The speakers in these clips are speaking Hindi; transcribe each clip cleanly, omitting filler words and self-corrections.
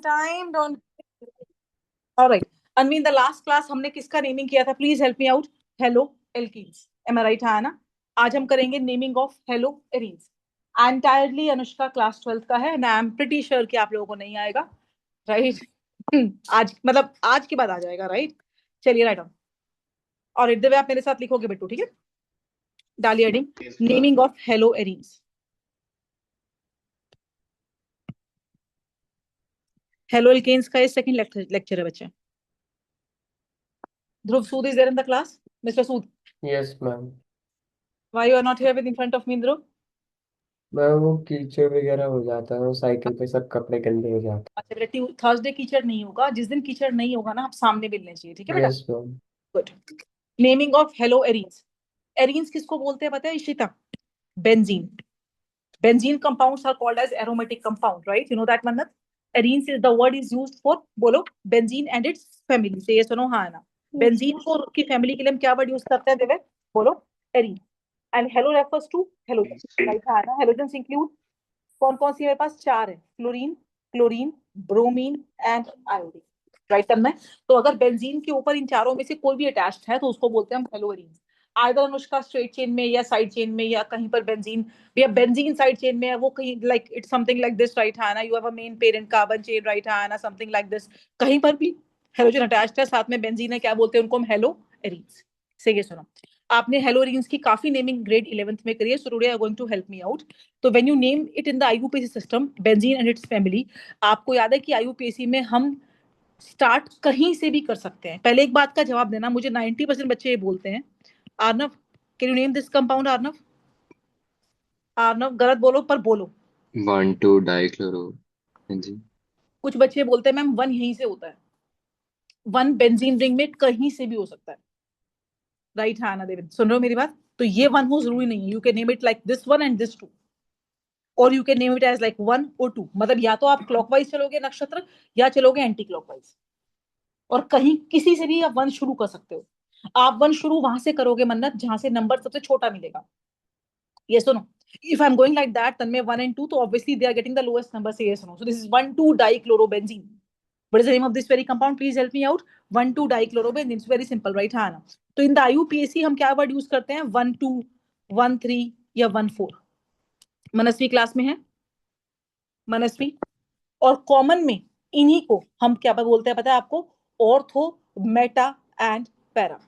time, don't. All right. Anvi, in the last class हमने किसका नेमिंग किया था? Please help me out. Hello alkenes. Am I right, है ना? आज हम करेंगे naming of hello arenes. Entirely Anushka class 12th का है, and I am pretty sure कि आप लोगों को नहीं आएगा, राइट? आज मतलब आज के बाद आ जाएगा, राइट? चलिए राइट ऑन. और इधर आप मेरे साथ लिखोगे बेटू, ठीक है? डालिए heading naming of haloarenes. Haloalkanes का ये सेकंड लेक्चर है बच्चे. Dhruv Sood is there in the class? Mr. Sood, Yes, ma'am. why you are not here with in front of me, Dhruv? Ma'am वो कीचड़ वगैरह हो जाता है, वो साइकिल पे सब कपड़े गंदे हो जाते अच्छा बेटा, थर्सडे कीचड़ नहीं होगा. जिस दिन कीचड़ नहीं होगा ना, आप सामने मिलने चाहिए, ठीक है हैं. बेटा? Yes ma'am. Good. Naming of haloarenes. Arenes किसको बोलते हैं पता है Ishita? Benzene. Benzene compounds are called as aromatic compound, right? You know that Mannat. Arenes is the word is used for, बोलो, बेंजीन एंड इट्स फैमिली. से ये सुनो, हाँ ना? बेंजीन को उसकी फैमिली के लिए हम क्या वर्ड यूज करते हैं देवे? बोलो, arene. And halo refers to halogen, right? हाँ ना? हेलोजन इंक्लूड कौन कौन सी? मेरे पास चार है: fluorine, chlorine, bromine and iodine. Right करना है. तो अगर बेंजीन के ऊपर इन चारों में से कोई भी अटैच्ड है तो उसको बोलते हैं हम हेलोरीन. आइदर अनुष्का स्ट्रेट चेन में या साइड चेन में या कहीं पर बेंजीन, या बेंजीन साइड चेन में है, वो कहीं like it's something like this, right? है ना? You have a main parent carbon chain, right? है ना? Something like this. कहीं पर भी हेलोजन अटैच्ड है, साथ में बेंजीन है, क्या बोलते हैं उनको? हम हेलो एरीन्स. से ये सुनो, आपने हेलोरीन्स की काफी नेमिंग ग्रेड 11th में करी है, so today I am going to help me out. तो when you name it in the IUPAC system, benzene and its family, आपको याद है कि आईयूपीएसी में हम स्टार्ट कहीं से भी कर सकते हैं. पहले एक बात का जवाब देना, मुझे 90% बच्चे ये बोलते हैं, Arnav can you name this compound? Arnav, Arnav गलत बोलो पर बोलो. 1,2 डाइक्लोरो. हाँ जी. कुछ बच्चे बोलते हैं मैम वन यहीं से होता है. वन बेंजीन रिंग में कहीं से भी हो सकता है, राइट? हाँ ना देविन, सुन रहे हो मेरी बात? तो ये वन हो जरूरी नहीं है. You can name it like this one and this two, और you can name it as like 1 और 2. मतलब या तो आप क्लॉकवाइज चलोगे नक्षत्र, या चलोगे एंटी क्लॉकवाइज, और कहीं किसी से भी आप वन शुरू कर सकते हो. आप वन शुरू वहां से करोगे मन्नत जहां से नंबर सबसे छोटा मिलेगा. ये सुनो, if I'm going like that, Tanmay 1 and 2, तो obviously they are getting the lowest number. Say yes or no. So this is 1,2-dichlorobenzene. What is the name of this very compound? Please help me out. 1,2-dichlorobenzene. It's very simple, right? हाँ ना? तो in the IUPAC हम क्या वर्ड यूज करते हैं? 1,2, 1,3 या 1,4. मनस्वी क्लास में है? मनस्वी. और कॉमन में इन्हीं को हम क्या बोलते हैं पता है आपको? Ortho, meta and para.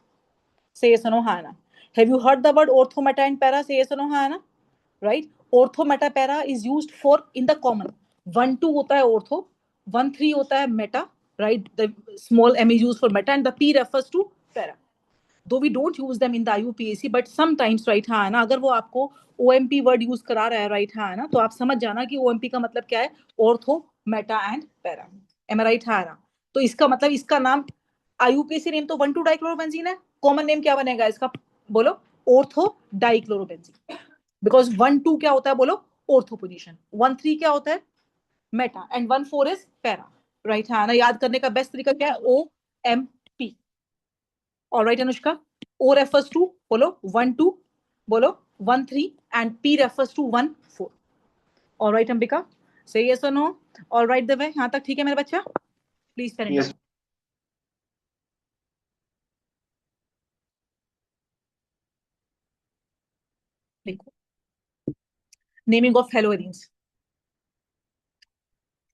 से yes or no, हाँ ना? Have you heard the word ortho, meta and para? Say yes or no, हाँ ना? Right? Ortho, meta, para is used for in the common. 1, 2 होता है ortho, 1, 3 होता है meta, right? The small m is used for meta and the p refers to para. Though we don't use them in the IUPAC, but sometimes, right? हाँ ना? अगर वो आपको OMP वर्ड यूज करा रहा है, right? हाँ ना? तो आप समझ जाना कि OMP का मतलब क्या है? Ortho, meta and para. Am I right? हाँ ना? तो इसका मतलब इसका नाम आईयूपीएसी नेम तो 1,2 डाइक्लोरोबेंजीन है. कॉमन नेम क्या बनेगा इसका? बोलो, ऑर्थो डाइक्लोरोबेंजीन. बिकॉज 1, 2 क्या होता है? बोलो, ऑर्थो पोजीशन. 1, 3 क्या होता है? Meta. And 1, 4 is para, right? हाँ ना? याद करने का बेस्ट तरीका क्या है? OMP. Alright Anushka. O refers to, बोलो, 1, 2, बोलो 1, 3, and P refers to 1, 4. Alright Ambika, से yes or no? ऑलराइट देवे, यहाँ तक ठीक है मेरा बच्चा? Please pen down. देखो, नेमिंग ऑफ हेलोइंस.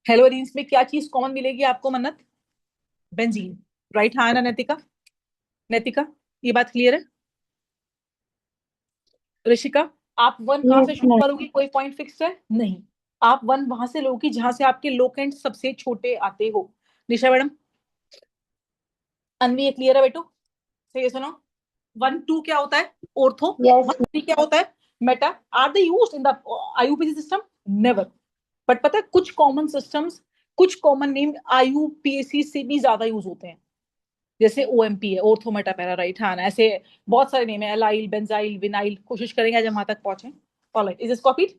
हेलोइंस में क्या चीज कॉमन मिलेगी आपको मन्नत? Benzene, right? हाँ ना नैतिका? नैतिका, ये बात क्लियर है? ऋषिका, आप वन कहां से शुरू करोगी? कोई पॉइंट फिक्स है? नहीं. आप वन वहां से लोगी जहां से आपके लोकेंट सबसे छोटे आते हो. निशा मैडम, अनवी, ये क्लियर है बेटू? सही सुनो, 1, 2 क्या होता है? ऑर्थो. Yes. 1, 3 क्या होता है? Meta. Are they used in the IUPAC system? Never. But पता है कुछ कॉमन सिस्टम्स, कुछ कॉमन नेम आईयूपीएसी से भी ज्यादा यूज होते हैं. जैसे ओएमपी है, ऑर्थो मेटा पैरा, राइट? हाँ ना? ऐसे बहुत सारे नेम है, एलाइल, बेंजाइल, विनाइल. कोशिश करेंगे आज हम वहां तक पहुंचे. Alright, is this copied?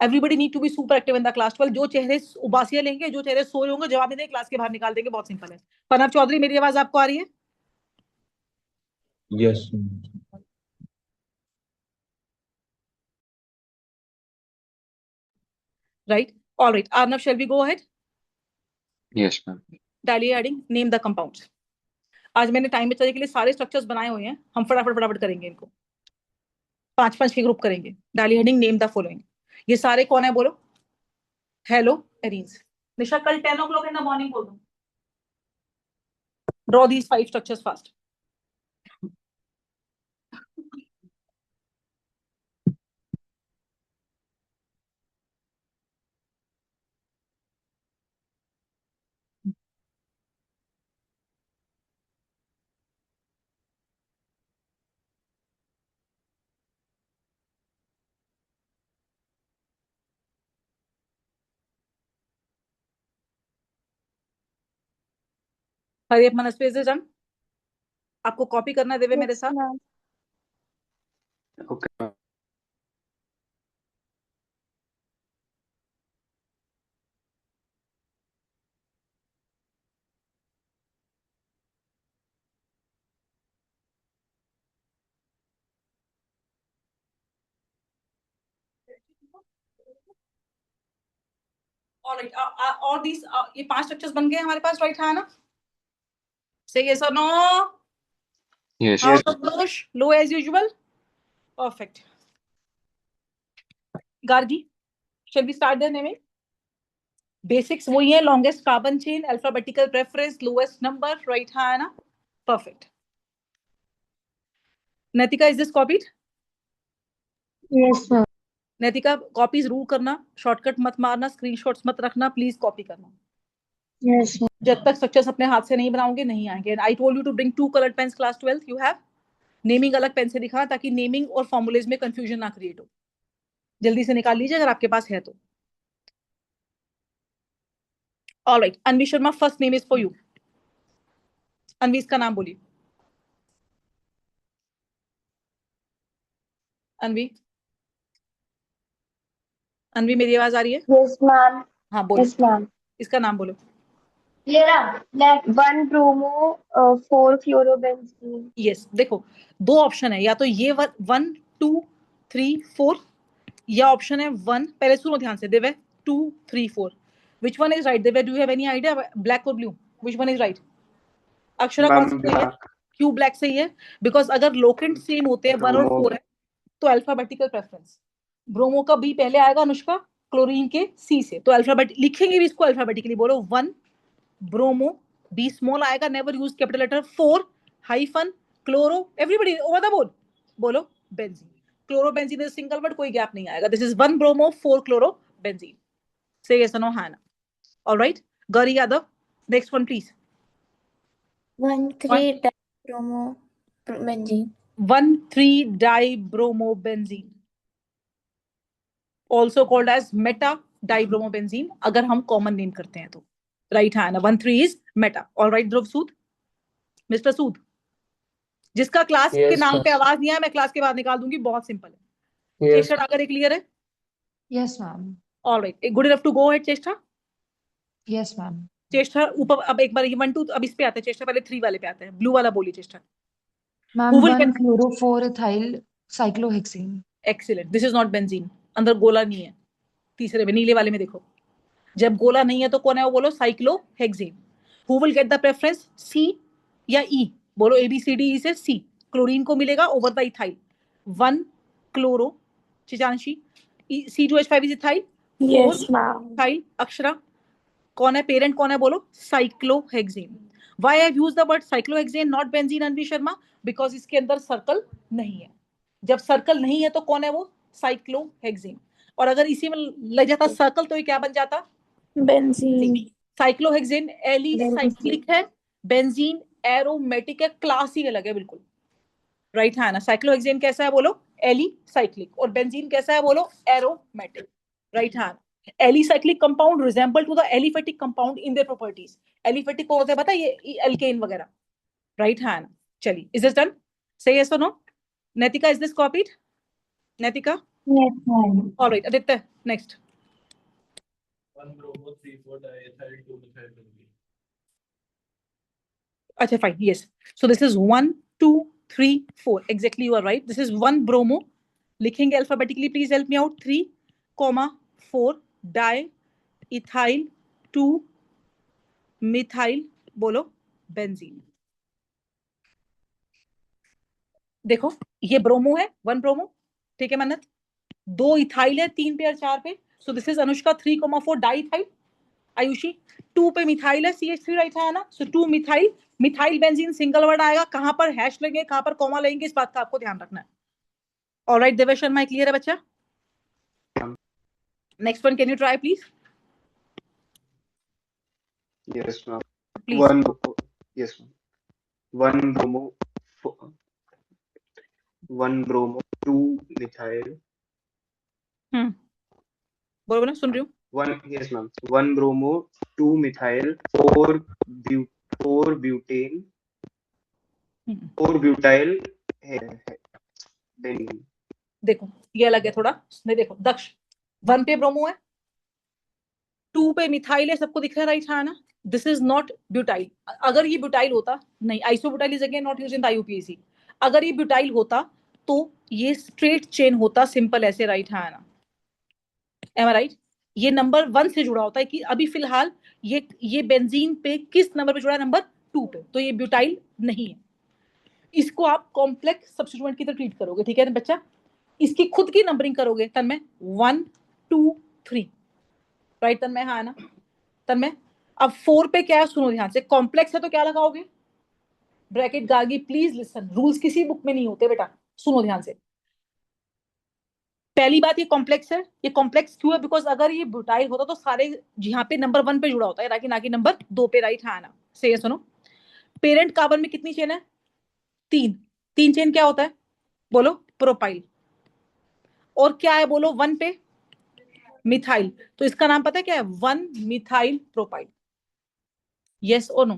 Everybody need to be super active in the class 12. जो चेहरे उबासियां लेंगे, जो चेहरे सोए होंगे, जवाब नहीं देंगे, क्लास के बाहर निकाल देंगे. बहुत सिंपल है. प्रणव चौधरी, मेरी आवाज आपको आ रही है? Yes. Right? All right. Arnav, shall we go ahead? Yes, ma'am. डायली adding, name the compounds. आज मैंने टाइम बचाने के लिए सारे स्ट्रक्चर्स बनाए हुए हैं, हम फटाफट फटाफट करेंगे इनको, 5-5 के ग्रुप करेंगे। डायली हेडिंग, नेम द फॉलोइंग। ये सारे कौन है बोलो? Hello arenes. निशा कल 10 o'clock इन द मॉर्निंग बोल दो। Draw these 5 structures fast. Hurry up मनस्पे इज डन। आपको कॉपी करना देवे मेरे साथ। मैम। Okay, ma'am. ऑलराइट, और दीस ये 5 स्ट्रक्चर्स बन गए हमारे पास, राइट है ना? से यस और नो? Yes, how ma'am. दोष? लो as usual. Perfect. Gargi, shall we start the naming? Basics वही है, longest carbon chain, alphabetical preference, lowest number, right है ना? Perfect. Naitika, is this copied? Yes ma'am. Naitika, copies rule करना, शॉर्टकट मत मारना, स्क्रीनशॉट्स मत रखना, प्लीज कॉपी करना। Yes ma'am. जब तक स्ट्रक्चर्स अपने हाथ से नहीं बनाओगे नहीं आएंगे। I told you to bring 2 coloured pens class 12th, you have. Naming अलग पेन से दिखा, ताकि नेमिंग और फॉर्मुलेज में कंफ्यूजन ना क्रिएट हो। जल्दी से निकाल लीजिए अगर आपके पास है तो। Alright, Anvi Sharma, first name is for you. Anvi, इसका नाम बोलिए। अनवी, अनवी मेरी आवाज आ रही है? Yes ma'am. हाँ बोलो, यस मैम। इसका नाम बोलो। ये रहा 1 ब्रोमो 4 फ्लोरोबेंजीन। यस, देखो 2 ऑप्शन है, या तो ये 1 2 3 4, या ऑप्शन है 1, पहले सुनो ध्यान से, Divya 2 3 4। Which one is right? Divya, do you have any idea? Black और blue, which one is right? Akshara, कौन सा मैम सही है? ब्लैक। क्यों ब्लैक सही है? बिकॉज अगर लोकेंट सेम होते हैं 1 और ब्रोमो 4 है, तो अल्फाबेटिकल प्रेफरेंस। ब्रोमो का बी पहले आएगा अनुष्का, क्लोरीन के सी से, तो अल्फाबेट लिखेंगे भी इसको अल्फाबेटिकली। बोलो 1 ब्रोमो, बी स्मॉल आएगा, never use capital letter, 4 hyphen chloro, everybody over the board बोलो benzene. Chlorobenzene is single word, कोई गैप नहीं आएगा। This is 1 bromo 4 chlorobenzene. Say yes और नो हैना? Alright, Gauri Yadav, next one please. 1,3 dibromo benzene. 1,3 dibromobenzene, also called as meta dibromobenzene, अगर हम कॉमन नेम करते हैं तो। राइट है ना? 1,3 is meta. Alright Dhruv Sood, mister Sood, जिसका क्लास के यस नाम पे मैम। आवाज नहीं आया मैं क्लास के बाद निकाल दूंगी, बहुत सिंपल है। यस चेष्टा अगर क्लियर है? Yes, ma'am. Alright, good enough to go head Cheshta. Yes, ma'am. चेष्टा ऊपर, अब एक बार ये 1 2 अब इस पे आते हैं चेष्टा, पहले 3 वाले पे आते हैं। ब्लू वाला बोलिए चेष्टा। Ma'am, Who will 1 get? chloro-4-ethyl cyclohexane. Excellent, this is not benzene, अंदर गोला नहीं है। तीसरे में, नीले वाले में देखो, जब गोला नहीं है तो कौन है वो बोलो? Cyclohexane. Who will get the preference, C या ई? बोलो ए बी सी डी, ई से सी। क्लोरीन को मिलेगा over the ethyl, 1 chloro, Chichanshi, C2H5 is ethyl, 4 yes ma'am. Ethyl. Akshara, कौन है पेरेंट, कौन है बोलो? Cyclohexane. Why I have used the word cyclohexane not benzene, Anvi Sharma? Because इसके अंदर सर्कल नहीं है। जब सर्कल नहीं है तो कौन है वो? साइक्लोहेक्सेन। और अगर इसी में लग जाता सर्कल तो ये क्या बन जाता? बेंजीन। साइक्लोहेक्सेन एली बेंजीन। साइक्लिक है, बेंजीन एरोमेटिक है, क्लास ही अलग है बिल्कुल। राइट है ना? साइक्लोहेक्सेन कैसा है बोलो? Eli cyclic. और बेंजीन कैसा है बोलो? एरोमेटिक। राइट है? Alicyclic compound resemble to the aliphatic compound in their properties. Aliphatic कौन होता है पता है? ये एल्केन वगैरह। राइट है ना? चलिए, is this done? Say yes और no? Naitika, is this copied? Naitika, yes ma'am. Alright. Aditya, next. 1 bromo 3 4 diethyl 2 methyl benzene. Acha, fine. Yes. So this is 1 2 3 4. Exactly, you are right. This is 1 bromo. लिखेंगे alphabetically. Please help me out. 3, 4 di ethyl 2 methyl बोलो बेंजीन। देखो ये ब्रोमो है, 1 ब्रोमो, ठीक है मन्नत, 2 इथाइल है, 3 पे और 4 पे, सो this is Anushka 3,4 diethyl. Ayushi 2 पे मिथाइल है, CH3 राइट है ना, सो 2 methyl, methyl benzene single word आएगा, कहां पर हैश लगेंगे, कहां पर कॉमा लगेंगे, इस बात का आपको ध्यान रखना है। ऑलराइट देवेश शर्मा, क्लियर है बच्चा? Next one, can you try please? Yes, ma'am. Please. Yes, ma'am. One bromo, 2 methyl. बोलो बोलो, सुन रही हूँ। Yes, ma'am. 1 bromo, 2 methyl, 4 butane, 4 butyl benzene. देखो ये अलग है थोड़ा, नहीं देखो दक्ष 1 पे ब्रोमो है, 2 पे मिथाइल है, सबको दिख रहा है राइट है ना, दिस इज नॉट ब्यूटाइल। अगर ये ब्यूटाइल होता, नहीं, isobutyl is again not used in the IUPAC। अगर ये ब्यूटाइल होता तो ये स्ट्रेट चेन होता, सिंपल ऐसे राइट है ना, एम आई राइट? ये नंबर 1 से जुड़ा होता है कि अभी फिलहाल ये बेंजीन पे किस नंबर पे जुड़ा है, नंबर 2 पे, तो ये ब्यूटाइल नहीं है। इसको आप कॉम्प्लेक्स सब्स्टिट्यूएंट की तरह ट्रीट करोगे, ठीक है बच्चा? इसकी खुद की नंबरिंग करोगे तन्मय, 1 2 3 राइट तन्मय, हाँ ना तन्मय? अब 4 पे क्या है सुनो ध्यान से, कॉम्प्लेक्स है तो क्या लगाओगे, bracket. Gargi please listen, rules किसी बुक में नहीं होते बेटा, सुनो ध्यान से। पहली बात ये कॉम्प्लेक्स है, ये कॉम्प्लेक्स क्यों है, बिकॉज अगर ये ब्यूटाइल होता तो सारे यहाँ पे नंबर 1 पे जुड़ा होता है, ना कि नंबर 2 पे, राइट है ना? से ये सुनो, पेरेंट कार्बन में कितनी चेन है, 3 चेन क्या होता है बोलो, प्रोपाइल। और क्या है बोलो 1 पे, मिथाइल, तो इसका नाम पता है क्या है, 1 मिथाइल प्रोपाइल। यस और नो,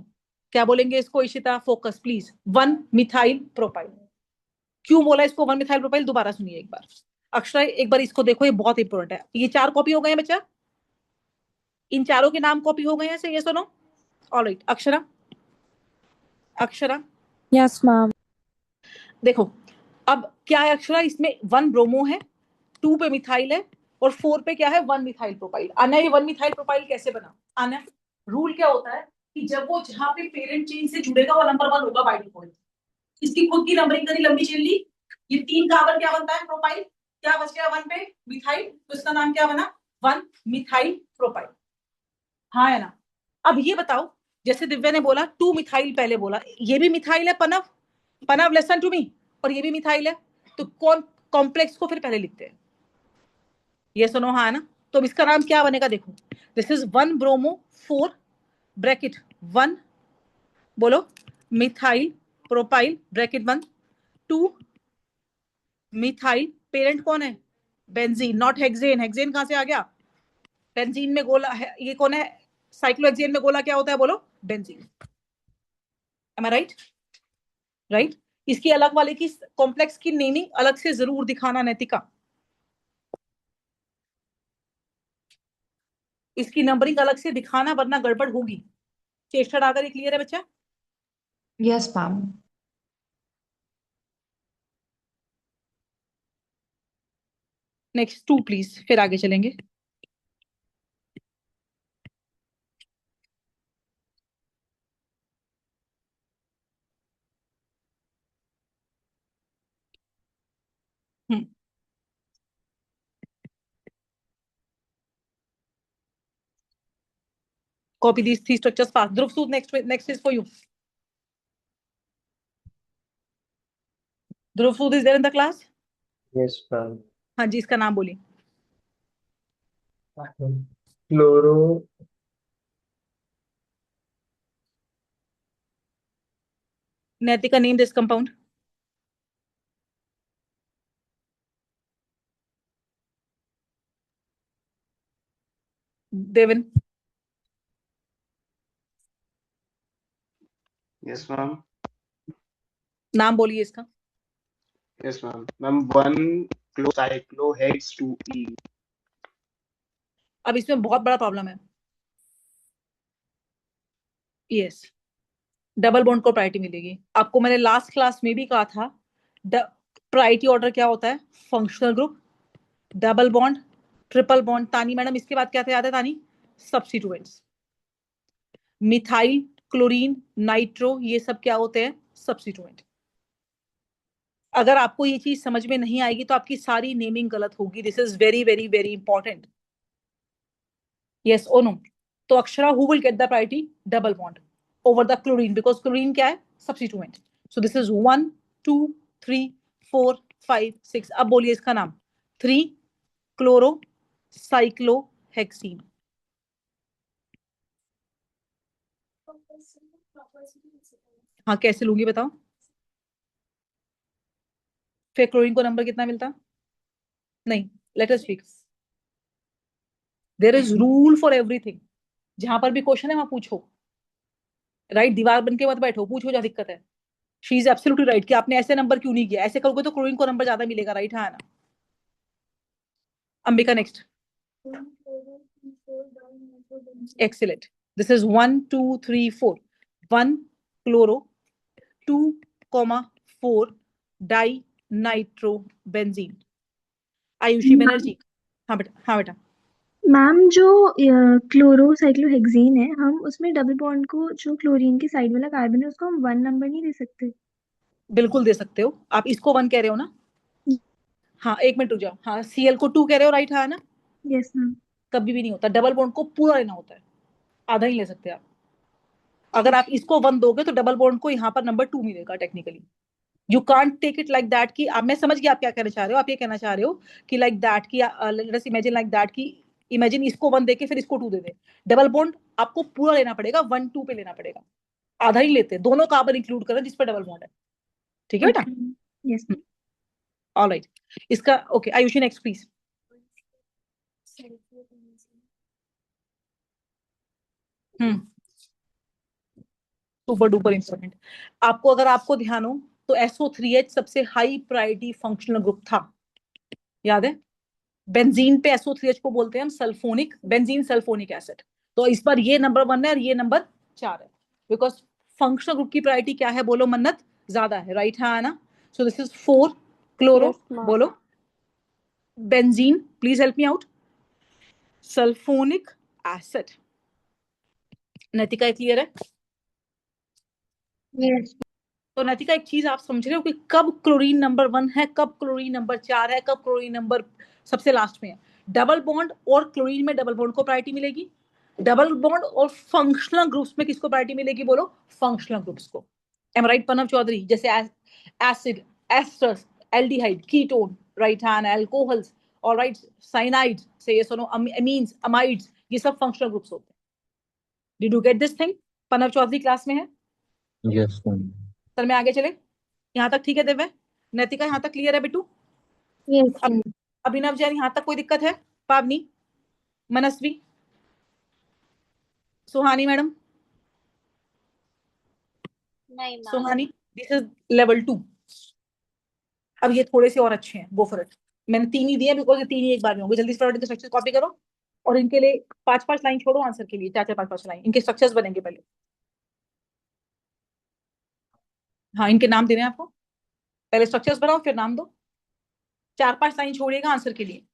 क्या बोलेंगे इसको Ishita, focus please, 1 methyl propyl. क्यों बोला इसको 1 मिथाइल प्रोपाइल, दोबारा सुनिए एक बार। अक्षरा एक बार इसको देखो, ये बहुत इंपॉर्टेंट है। ये 4 कॉपी हो गए हैं बच्चा, इन चारों के नाम कॉपी हो गए हैं, ये सुनो। Alright Akshara, Akshara yes ma'am. देखो अब क्या है अक्षरा, इसमें 1 ब्रोमो है, 2 पे मिथाइल है, और 4 पे क्या है, 1 मिथाइल प्रोपाइल। आना ये 1 मिथाइल प्रोपाइल कैसे बना, आना रूल क्या होता है कि जब वो जहां पे पेरेंट चेन से जुड़ेगा वो नंबर 1 होगा बाय डिफॉल्ट। इसकी खुद की नंबरिंग करी, लंबी चेन ली, ये 3 कार्बन क्या बनता है, प्रोपाइल, क्या बच गया 1 पे मिथाइल, तो इसका नाम क्या बना, 1 मिथाइल प्रोपाइल, हाँ है ना? अब ये बताओ, जैसे दिव्या ने बोला 2 मिथाइल पहले बोला, ये भी मिथाइल है पनव, पनव लिसन टू मी, और ये भी मिथाइल है, तो कौन कॉम्प्लेक्स को फिर पहले लिखते हैं, ये सुनो हाँ ना? तो इसका नाम क्या बनेगा देखो, दिस इज 1 ब्रोमो 4 ब्रैकेट 1 बोलो methyl propyl bracket 1, 2 methyl, parent कौन है, बेंजीन, नॉट हेक्सेन। हेक्सेन कहां से आ गया, बेंजीन में गोला है, ये कौन है, साइक्लोहेक्सेन में गोला क्या होता है बोलो, benzene. M I right? Right. इसकी अलग वाले की कॉम्प्लेक्स की नेमिंग अलग से जरूर दिखाना नैतिका, इसकी नंबरिंग अलग से दिखाना वरना गड़बड़ होगी। चेष्टा डाकर ये क्लियर है बच्चा? Yes, ma'am. नेक्स्ट 2 प्लीज, फिर आगे चलेंगे। Copy these 3 structures fast. Dhruv Sood, next is for you. Dhruv Sood is there in the class? Yes ma'am. हाँ जी, इसका नाम बोलिए। फ्लोरो नैतिका, name this compound. Devin, Yes, ma'am. नाम बोलिए इसका। Yes, ma'am. Ma'am, 1 cyclohex 2E. अब इसमें बहुत बड़ा प्रॉब्लम है। यस, डबल बॉन्ड को प्रायोरिटी मिलेगी। आपको मैंने लास्ट क्लास में भी कहा था, प्रायोरिटी ऑर्डर क्या होता है, functional group, double bond, triple bond. तानी मैडम इसके बाद क्या था याद है तानी, सब्स्टिट्यूएंट्स। मिथाइल, क्लोरीन, नाइट्रो, ये सब क्या होते हैं? सब्स्टिट्यूएंट। अगर आपको ये चीज समझ में नहीं आएगी तो आपकी सारी नेमिंग गलत होगी। This is very very very important. Yes और नो? तो Akshara, who will get the priority? Double bond over the chlorine, because chlorine क्या है? सब्स्टिट्यूएंट। So this is 1 2 3 4 5 6। अब बोलिए इसका नाम। 3 क्लोरो साइक्लोहेक्सीन। हाँ, कैसे लूंगी बताओ? फिर क्लोरीन को नंबर कितना मिलता? नहीं, let us speak. There is rule for everything. जहां पर भी क्वेश्चन है वहां पूछो। राइट? दीवार बन के मत बैठो, पूछो जहाँ दिक्कत है। शी इज एब्सोल्युटली राइट कि आपने ऐसे नंबर क्यों नहीं किया। ऐसे करोगे तो क्लोरीन को नंबर ज्यादा मिलेगा। राइट? हाँ ना? Ambika, next. Excellent. This is 1 2 3 4। 1 chloro, 2 4 di nitro benzene. Ayushi Banerjee. हाँ बेटा, हाँ बेटा। मैम, जो क्लोरोसाइक्लोहेक्सीन है, हम उसमें डबल बॉन्ड को, जो क्लोरीन के साइड वाला कार्बन है, उसको हम 1 नंबर नहीं दे सकते? बिल्कुल दे सकते हो। आप इसको 1 कह रहे हो ना? हाँ, 1 मिनट रुक जाओ। हाँ, सीएल को 2 कह रहे हो। राइट? हाँ ना? Yes ma'am. कभी भी नहीं होता। डबल बॉन्ड को पूरा लेना होता है, आधा ही ले सकते हैं आप। अगर आप इसको 1 दोगे तो डबल बॉन्ड को यहाँ पर नंबर 2 मिलेगा technically. You can't take it like that कि मैं समझ गया आप क्या कहना चाह रहे हो। आप ये कहना चाह रहे हो कि लाइक दैट कि लेट्स इमेजिन लाइक दैट कि इमेजिन इसको 1 देके फिर इसको 2 दे दे। डबल बॉन्ड आपको पूरा लेना पड़ेगा, 1 2 पे लेना पड़ेगा। आधा ही लेते हैं, दोनों कार्बन इंक्लूड करें जिस पर डबल बॉन्ड है। ठीक है बेटा? यस। ऑलराइट। इसका okay. Ayushi, next please. Hmm super duper important. आपको अगर आपको ध्यान हो तो SO3H सबसे हाई प्रायोरिटी फंक्शनल ग्रुप था। याद है? बेंजीन पे SO3H को बोलते हैं हम सल्फोनिक, बेंजीन सल्फोनिक एसिड। तो इस बार ये नंबर 1 है और ये नंबर 4 है, बिकॉज फंक्शनल ग्रुप की प्रायोरिटी क्या है? बोलो मन्नत, ज्यादा है। राइट? हाँ ना? So this is 4 chloro. Yes, ma'am. बोलो benzene, please help me out. Sulphonic acid. Naitika, clear है? Yes. तो नैतिका, एक चीज आप समझ रहे हो कि कब क्लोरीन नंबर 1 है, कब क्लोरीन नंबर 4 है, कब क्लोरीन नंबर सबसे लास्ट में है? डबल बॉन्ड और क्लोरीन में डबल बॉन्ड को प्रायोरिटी मिलेगी। डबल बॉन्ड और फंक्शनल ग्रुप्स में किसको प्रायोरिटी मिलेगी? बोलो फंक्शनल ग्रुप्स को। Am right Pranav Chaudhary? जैसे acid, esters, aldehyde, ketone, right hand, alcohols, और राइट साइनाइड से ये सुनो, अमीन्स, अमाइड्स, ये सब फंक्शनल ग्रुप्स होते हैं। Did you get this thing? Pranav Chaudhary class में है? Yes ma'am. सर मैं आगे चले? यहाँ तक ठीक है दिव्य? नैतिका यहाँ तक क्लियर है बेटू? Yes, अब ma'am. अभिनव जैन यहाँ तक कोई दिक्कत है? पावनी, मनस्वी, सुहानी मैडम? नहीं ma'am. Suhani, this is level 2। अब ये थोड़े से और अच्छे हैं, गो फॉर इट। मैंने 3 ही दिए बिकॉज ये 3 ही एक बार में होंगे। जल्दी से फटाफट इनके स्ट्रक्चर कॉपी करो और इनके लिए 5 5 लाइन छोड़ो आंसर के लिए। 4 4 5 5 लाइन इनके स्ट्रक्चर्स बनेंगे पहले। हाँ, इनके नाम देने हैं आपको। पहले स्ट्रक्चर्स बनाओ फिर नाम दो। 4 5 लाइन छोड़िएगा आंसर के लिए।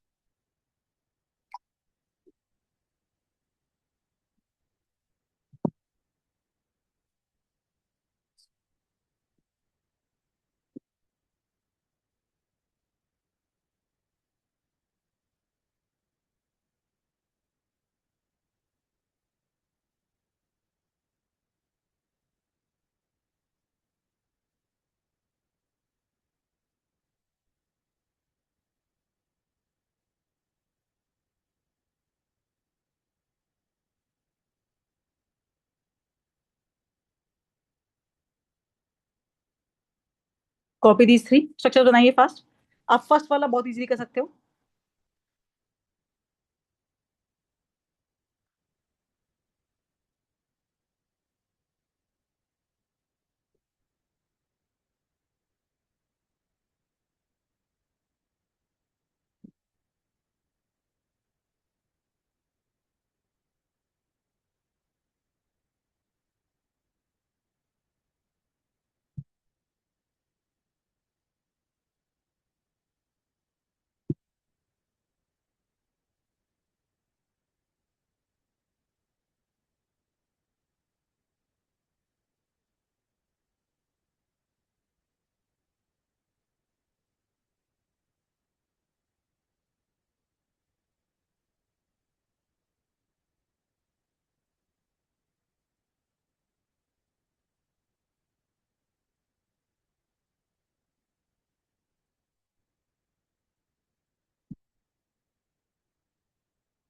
कॉपी दीज 3 स्ट्रक्चर बनाइए फास्ट। आप फर्स्ट वाला बहुत इजीली कर सकते हो।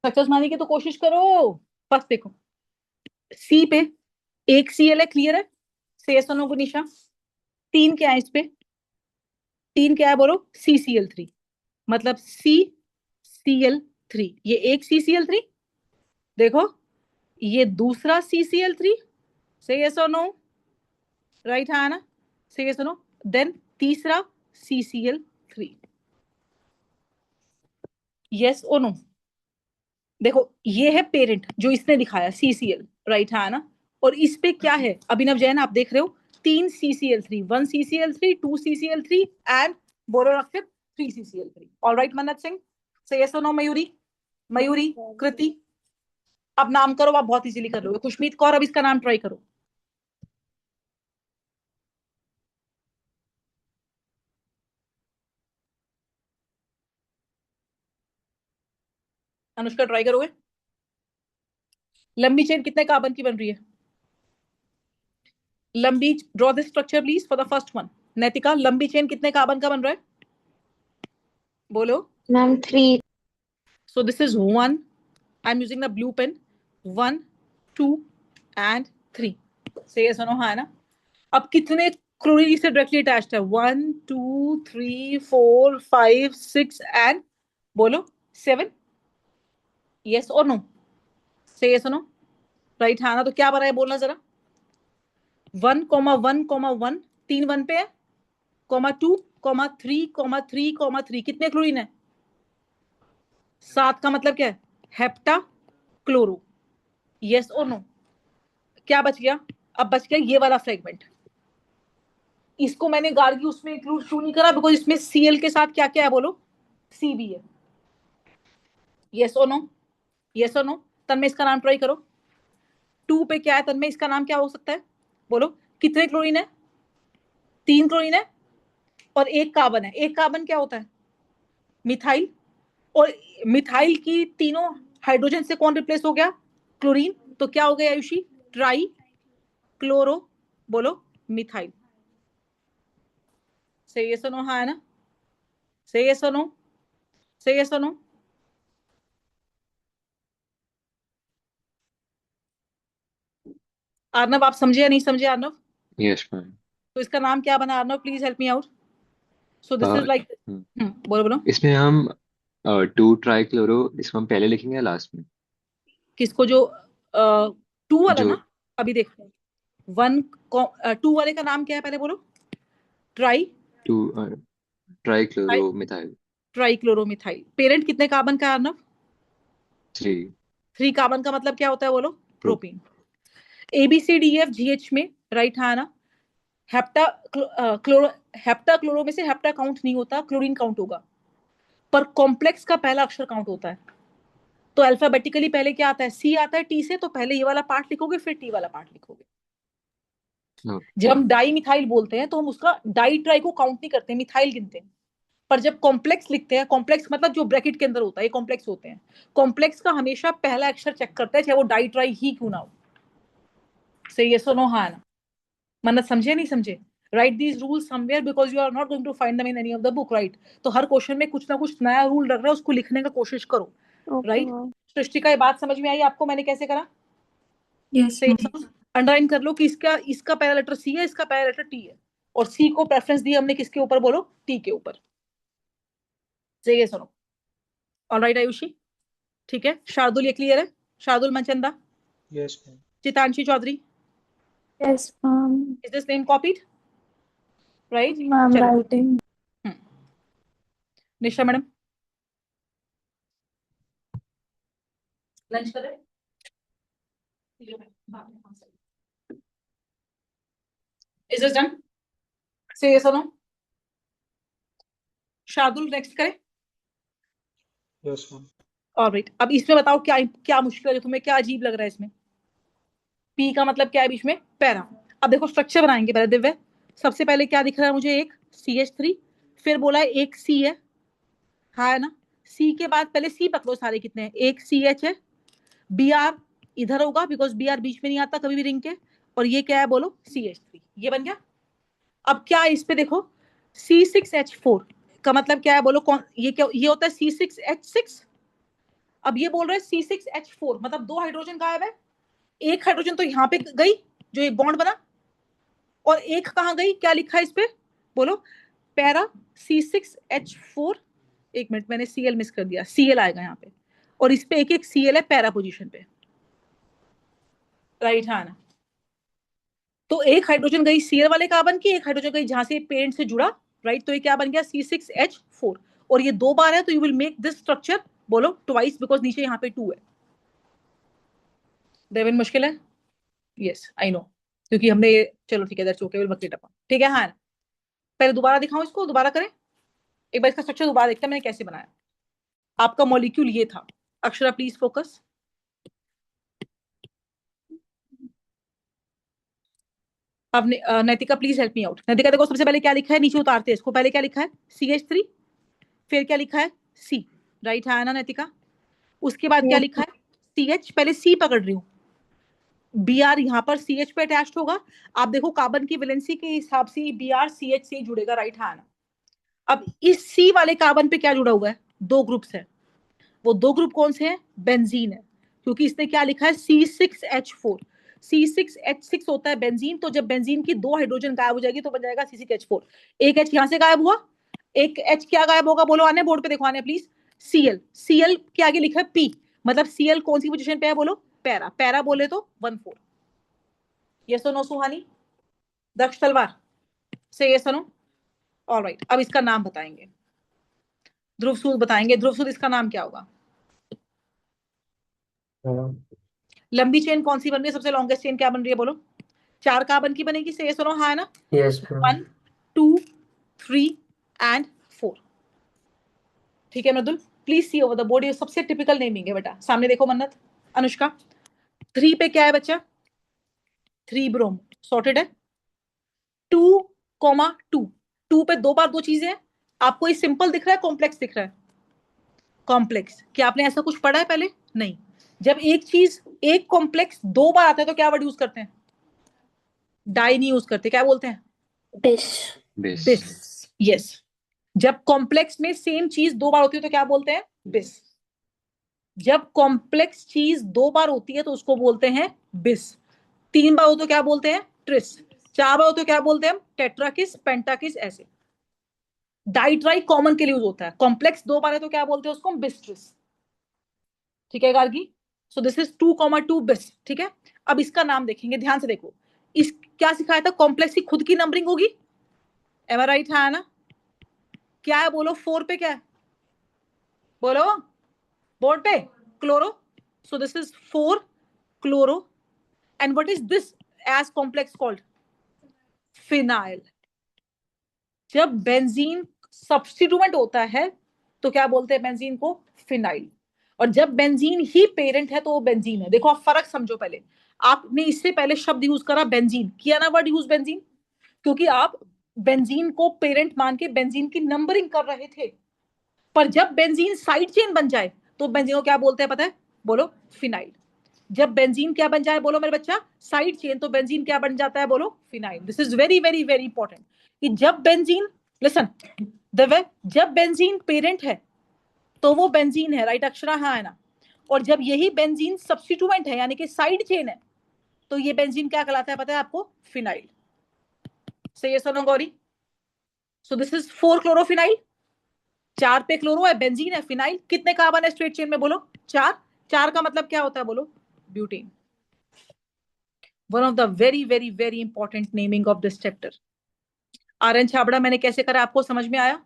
स्ट्रक्चर्स बनाने की तो कोशिश करो। फर्स्ट देखो, सी पे एक Cl है, क्लियर है? से यस और नो गुनिशा? तीन क्या है इस पे? तीन क्या है बोलो? CCl3, मतलब CCl3, ये एक CCl3, देखो ये दूसरा CCl3, से यस और नो? राइट है ना? से यस और नो? देन तीसरा CCl3, यस और नो? देखो ये है पेरेंट जो इसने दिखाया CCl, राइट है ना? और इस पे क्या है अभिनव जैन, आप देख रहे हो तीन CCl3, 1 CCl3, 2 CCl3 and borrow Rakshit 3 CCl3। Alright मन्नत सिंह, से यस और नो? मयूरी, मयूरी, कृति, अब नाम करो, आप बहुत इजीली कर लोगे। खुशमीत कौर, अब इसका नाम ट्राई करो। अनुष्का ट्राई करोगे? लंबी चेन कितने कार्बन की बन रही है? लंबी, draw this structure please for the first one. Naitika, लंबी चेन कितने कार्बन का बन रहा है? बोलो। Ma'am 3। So this is 1. I'm using the blue pen. 1, 2 and 3. Say yes or no, हाँ ना? अब कितने क्लोरीन से डायरेक्टली अटैच्ड है? 1, 2, 3, 4, 5, 6 एंड बोलो 7। यस और नो? से यस और नो? राइट हाँ ना? तो क्या बना है बोलना जरा। 1, 1, 1, 3 1 पे है, 2, 3, 3, 3, कितने क्लोरीन है? 7 का मतलब क्या है? Hepta chloro. यस और नो? क्या बच गया? अब बच गया ये वाला फ्रेगमेंट। इसको मैंने गार्गी उसमें इंक्लूड क्यों नहीं करा? बिकॉज इसमें Cl के साथ क्या क्या है बोलो? C भी है। यस और नो? यस और नो? तन्मय इसका नाम ट्राई करो। 2 पे क्या है तन्मय, इसका नाम क्या हो सकता है बोलो? कितने क्लोरीन है? 3 क्लोरीन है और एक कार्बन है। एक कार्बन क्या होता है? मिथाइल। और मिथाइल की तीनों हाइड्रोजन से कौन रिप्लेस हो गया? क्लोरीन। तो क्या हो गया आयुषी? ट्राई क्लोरो बोलो मिथाइल। से यस और नो? हाँ है ना? से यस और नो? से यस और नो? अर्नव, आप समझे या नहीं समझे अर्नव? Yes ma'am. तो इसका नाम क्या बना Arnav? Please help me out. So this is like, बोलो बोलो। इसमें हम 2 ट्राइक्लोरो, इसको हम पहले लिखेंगे या लास्ट में? किसको? जो 2 वाला जो ना? अभी देखते हैं। 2 वाले का नाम क्या है पहले बोलो? Try 2 trichloro methyl. Trichloromethyl. Parent कितने कार्बन का है अर्नव? 3। 3 कार्बन का मतलब क्या होता है बोलो? प्रोपीन। ABCDEFGH में राइट है ना? हेप्टा क्लोरो में से हेप्टा काउंट नहीं होता, क्लोरीन काउंट होगा, पर कॉम्प्लेक्स का पहला अक्षर काउंट होता है। तो अल्फाबेटिकली पहले क्या आता है? C आता है T से, तो पहले ये वाला पार्ट लिखोगे फिर T वाला पार्ट लिखोगे। जब हम डाई मिथाइल बोलते हैं तो हम उसका डाई ट्राई को काउंट नहीं करते, मिथाइल गिनते हैं। पर जब कॉम्प्लेक्स लिखते हैं, कॉम्प्लेक्स मतलब जो ब्रैकेट के अंदर होता है, ये कॉम्प्लेक्स होते हैं। कॉम्प्लेक्स का हमेशा पहला अक्षर चेक करता है, चाहे वो डाई ट्राई ही क्यों ना हो। से यस और नो? हाँ ना? मन्नत, समझे नहीं समझे? Write these rules somewhere because you are not going to find them in any of the book, right? तो हर क्वेश्चन में कुछ ना कुछ नया रूल लग रहा है, उसको लिखने का कोशिश करो, राइट? सृष्टि का ये बात समझ में आई आपको मैंने कैसे करा? Yes, ma'am. अंडरलाइन कर लो कि इसका पहला लेटर C है, इसका पहला लेटर T है, और C को प्रेफरेंस दी हमने किसके ऊपर बोलो? T के ऊपर। से ये सुनो। ऑलराइट आयुषी, ठीक है। शार्दुल, ये क्लियर है? Shardul Manchanda, Yes, ma'am. Chitanshi Chaudhary, Yes, ma'am. Is this name copied? Right, Ma'am, चलो। writing. निशा मैडम, लंच करें? Is this done? Say yes और नो? शार्दुल, नेक्स्ट करें? Yes, ma'am. ऑलराइट, अब इसमें बताओ क्या क्या मुश्किल है, तुम्हें क्या अजीब लग रहा है इसमें? पी का मतलब क्या है बीच में? पैरा। अब देखो स्ट्रक्चर बनाएंगे पहले दिव्य। सबसे पहले क्या दिख रहा है मुझे? एक CH3, फिर बोला है एक C है, हाँ है ना? C के बाद पहले C पकड़ो सारे कितने हैं? एक CH है, Br इधर होगा बिकॉज Br बीच में नहीं आता कभी भी रिंग के, और ये क्या है बोलो? CH3। ये बन गया। अब क्या इस पे देखो, C6H4 का मतलब क्या है बोलो? कौन ये? क्या ये होता है? C6H6 अब ये बोल रहा है C6H4, मतलब 2 हाइड्रोजन गायब है, एक हाइड्रोजन तो यहाँ पे गई जो एक बॉन्ड बना, और एक कहाँ गई, क्या लिखा है इस पे बोलो, पैरा C6H4, एक मिनट मैंने Cl मिस कर दिया, Cl आएगा यहाँ पे, और इस पे एक एक Cl है पैरा पोजीशन पे, राइट हैंड। तो एक हाइड्रोजन गई Cl वाले कार्बन की, एक हाइड्रोजन गई जहां से पेरेंट से जुड़ा, राइट, तो ये क्या बन गया C6H4, और ये 2 बार है तो you will make this structure बोलो ट्वाइस, बिकॉज नीचे यहाँ पे 2 है। देवन मुश्किल है, यस आई नो, क्योंकि हमने, चलो ठीक है, that's okay, will work it upon, ठीक है। हाँ, पहले दोबारा दिखाऊं, इसको दोबारा करें एक बार, इसका स्ट्रक्चर दोबारा देखते हैं मैंने कैसे बनाया। आपका मॉलिक्यूल ये था, अक्षरा प्लीज फोकस, अब नैतिका प्लीज हेल्प मी आउट। नैतिका देखो सबसे पहले क्या लिखा है, नीचे उतारते हैं इसको, पहले क्या लिखा है CH3, फिर क्या लिखा है C, राइट है ना नैतिका, उसके बाद क्या लिखा है CH, पहले C पकड़ रही हूँ, Br यहाँ पर CH पे अटैच्ड होगा, आप देखो कार्बन की वैलेंसी के हिसाब से Br CH से जुड़ेगा, राइट है ना। अब इस C वाले कार्बन पे क्या जुड़ा हुआ है, 2 ग्रुप्स है, वो 2 ग्रुप कौन से हैं, बेंजीन है, क्योंकि इसने क्या लिखा है C6H4, C6H6 होता है बेंजीन, तो जब बेंजीन की 2 हाइड्रोजन गायब हो जाएगी तो बन जाएगा C6H4, एक H यहाँ से गायब हुआ, एक H क्या गायब होगा बोलो, आने बोर्ड पे देखो, आने प्लीज, Cl, Cl के आगे लिखा है P, मतलब Cl कौन सी पोजीशन पे है बोलो, पैरा, पैरा बोले तो 1,4, यस और नो सुहानी, दक्ष तलवार से यस और नो, ऑलराइट। अब इसका नाम बताएंगे, ध्रुव सूद बताएंगे, ध्रुव सूद इसका नाम क्या होगा, लंबी चेन कौन सी बन रही है, सबसे लॉन्गेस्ट चेन क्या बन रही है बोलो, 4 कार्बन की बनेगी, से सुनो, हाँ है ना, यस 1 2 3 एंड 4, ठीक है Mridul, please see over the board, ये सबसे टिपिकल नेमिंग है बेटा, सामने देखो मन्नत, अनुष्का, 3 पे क्या है बच्चा, 3 ब्रोम, सॉर्टेड है, 2,2, 2 पे 2 बार 2 चीजें हैं, आपको ये सिंपल दिख रहा है कॉम्प्लेक्स दिख रहा है, कॉम्प्लेक्स, क्या आपने ऐसा कुछ पढ़ा है पहले, नहीं, जब एक चीज एक कॉम्प्लेक्स 2 बार आता है तो क्या वर्ड यूज करते हैं, डाई नहीं यूज करते, क्या बोलते हैं, बिस बिस, यस, जब कॉम्प्लेक्स में सेम चीज 2 बार होती है तो क्या बोलते हैं, बिस, जब कॉम्प्लेक्स चीज 2 बार होती है तो उसको बोलते हैं बिस, 3 बार हो तो क्या बोलते हैं, ट्रिस, 4 बार हो तो क्या बोलते हैं, टेट्राकिस, पेंटाकिस, ऐसे, डाई ट्राई कॉमन के लिए यूज होता है, कॉम्प्लेक्स 2 बार है तो क्या बोलते हैं उसको, बिस्ट्रिस, ठीक है गार्गी, सो दिस इज 2,2 बिस, ठीक है। अब इसका नाम देखेंगे, ध्यान से देखो, इस क्या सिखाया था, कॉम्प्लेक्स की खुद की नंबरिंग होगी, एम आई राइट है ना, क्या है बोलो, 4 पे क्या है बोलो बोर्ड पे, chloro, so this is 4 chloro, and what is this as complex called, phenyl. जब बेंजीन सब्स्टिट्यूएंट होता है तो क्या बोलते हैं बेंजीन को, फिनाइल, और जब बेंजीन ही पेरेंट है तो वो बेंजीन है। देखो आप फर्क समझो, पहले आपने इससे पहले शब्द यूज करा बेंजीन, किया ना वर्ड यूज बेंजीन, क्योंकि आप बेंजीन को पेरेंट मान के बेंजीन की नंबरिंग कर रहे थे, पर जब बेंजीन साइड चेन बन जाए तो बेंजीन को क्या बोलते हैं पता है बोलो, फिनाइल। जब बेंजीन क्या बन जाए बोलो मेरे बच्चा, साइड चेन, तो बेंजीन क्या बन जाता है बोलो, phenyl. This is very very very important कि जब बेंजीन, लिसन जब बेंजीन पेरेंट है तो वो बेंजीन है, राइट अक्षरा, हाँ है ना, और जब यही बेंजीन सब्स्टिट्यूएंट है यानी कि साइड चेन है तो ये बेंजीन क्या कहलाता है पता है आपको, फिनाइल, सही है सुनो गौरी। सो दिस इज 4 क्लोरोफिनाइल, 4 पे क्लोरो है, बेंजीन है, फिनाइल, कितने कार्बन है स्ट्रेट चेन में बोलो, 4, 4 का मतलब क्या होता है बोलो, butane. One of the very very very important naming of this chapter. RN Chhabra मैंने कैसे करा आपको समझ में आया,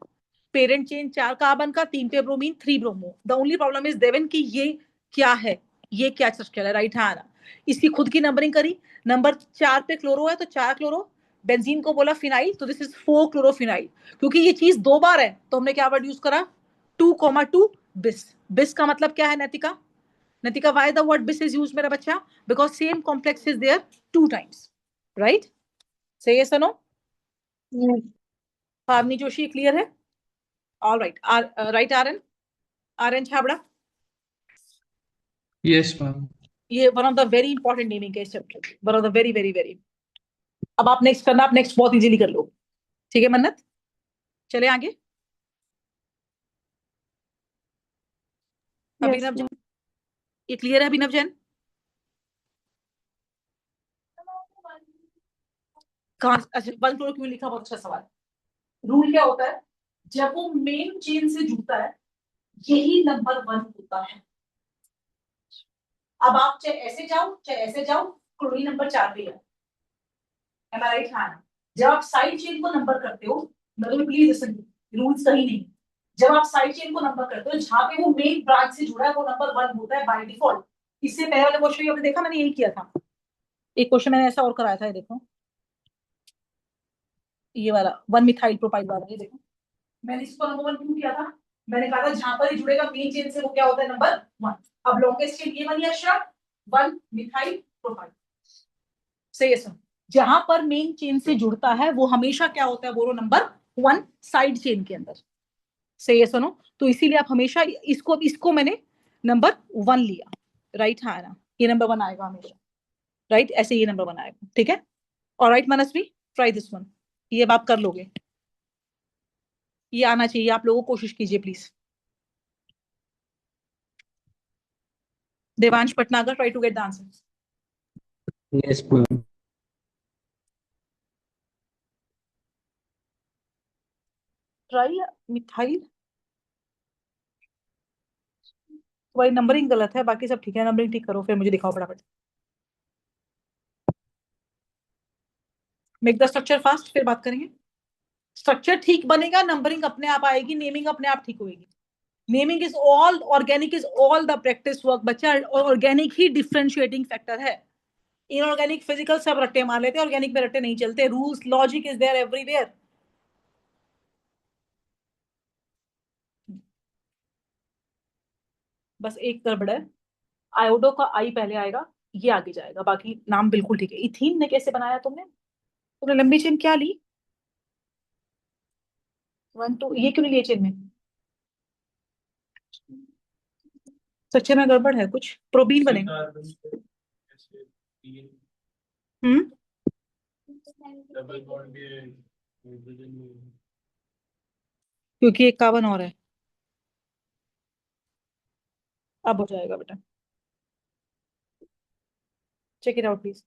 पेरेंट चेन 4 कार्बन का, 3 पे bromine, 3 bromo. The only problem is Devan की ये क्या है, ये क्या स्ट्रक्चर है, राइट है ना, इसकी खुद की नंबरिंग करी, नंबर 4 पे क्लोरो है तो 4 क्लोरो, बेंजीन को बोला फिनाइल, तो दिस इज 4 क्लोरोफिनाइल। क्योंकि ये चीज 2 बार है तो हमने क्या वर्ड यूज करा, 2,2 बिस। बिस का मतलब क्या है Naitika, Naitika why the word bis is used मेरा बच्चा, because same complex is there 2 times, right, सही है सनो, पावनी जोशी क्लियर है, all right, right RN, RN Chhabra, Yes, ma'am. ये one of the very important naming है इस chapter, one of the very very very. अब आप नेक्स्ट करना, आप नेक्स्ट बहुत इजीली कर लो, ठीक है मन्नत, चले आगे, Yes, अभिनव ma'am. ये क्लियर है अभिनव जैन? कहाँ? अच्छा, 1 क्लोरो क्यों लिखा? बहुत अच्छा सवाल। रूल क्या होता है, जब वो मेन चेन से जुड़ता है यही नंबर 1 होता है। अब आप चाहे ऐसे जाओ चाहे ऐसे जाओ, क्लोरीन नंबर 4 पे है। Am I right? हाँ। जब आप साइड चेन को नंबर करते हो, मतलब प्लीज लिसन, रूल्स कहीं नहीं। जब आप साइड चेन को नंबर करते हो, जहां पे वो मेन ब्रांच से जुड़ा है वो नंबर 1 होता है बाय डिफॉल्ट। इससे पहले वाले क्वेश्चन आपने देखा, मैंने यही किया था। एक क्वेश्चन मैंने ऐसा और कराया था, ये देखो, ये वाला 1 मिथाइल प्रोपाइल वाला, ये देखो। मैंने इसको नंबर 1 क्यों किया था? मैंने कहा था जहां पर ही जुड़ेगा मेन चेन से वो क्या होता है, नंबर 1। अब लॉन्गेस्ट चेन ये वाली अक्षर 1 मिथाइल प्रोपाइल। सही है सर। जहां पर मेन चेन से जुड़ता है वो हमेशा क्या होता है, बोलो, नंबर 1 साइड चेन के अंदर। सही है सुनो। तो इसीलिए आप हमेशा इसको मैंने नंबर 1 लिया। राइट? हाँ ना, ये नंबर 1 आएगा हमेशा। राइट? ऐसे ये नंबर 1 आएगा। ठीक है? और right Manasvi, try this one. ये अब आप कर लोगे, ये आना चाहिए आप लोगों को, कोशिश कीजिए please. Devansh Patnagar, try to get the answer. Yes ma'am. Trimethyl. तुम्हारी नंबरिंग गलत है, बाकी सब ठीक है। नंबरिंग ठीक करो, फिर मुझे दिखाओ फटाफट। मेक द स्ट्रक्चर फास्ट, फिर बात करेंगे। स्ट्रक्चर ठीक बनेगा, नंबरिंग अपने आप आएगी, नेमिंग अपने आप ठीक होगी। Naming is all, organic is all the practice work बच्चा। ऑर्गेनिक ही डिफरेंशिएटिंग फैक्टर है। इनऑर्गेनिक फिजिकल सब रट्टे मार लेते हैं, ऑर्गेनिक में रट्टे नहीं चलते। Rules logic is there everywhere. बस एक गड़बड़ है, आयोडो का आई पहले आएगा, ये आगे जाएगा, बाकी नाम बिल्कुल ठीक है। इथीन ने कैसे बनाया तुमने लंबी चेन क्या ली? 1 2, ये क्यों नहीं लिए चेन में? सच्चे में गड़बड़ है कुछ, प्रोबीन बनेगा। कार्बन पे ऐसे 3 हम्म डबल बॉन्ड के हाइड्रोजन में। क्योंकि एक कार्बन और है। अब हो जाएगा बेटा, check it out please.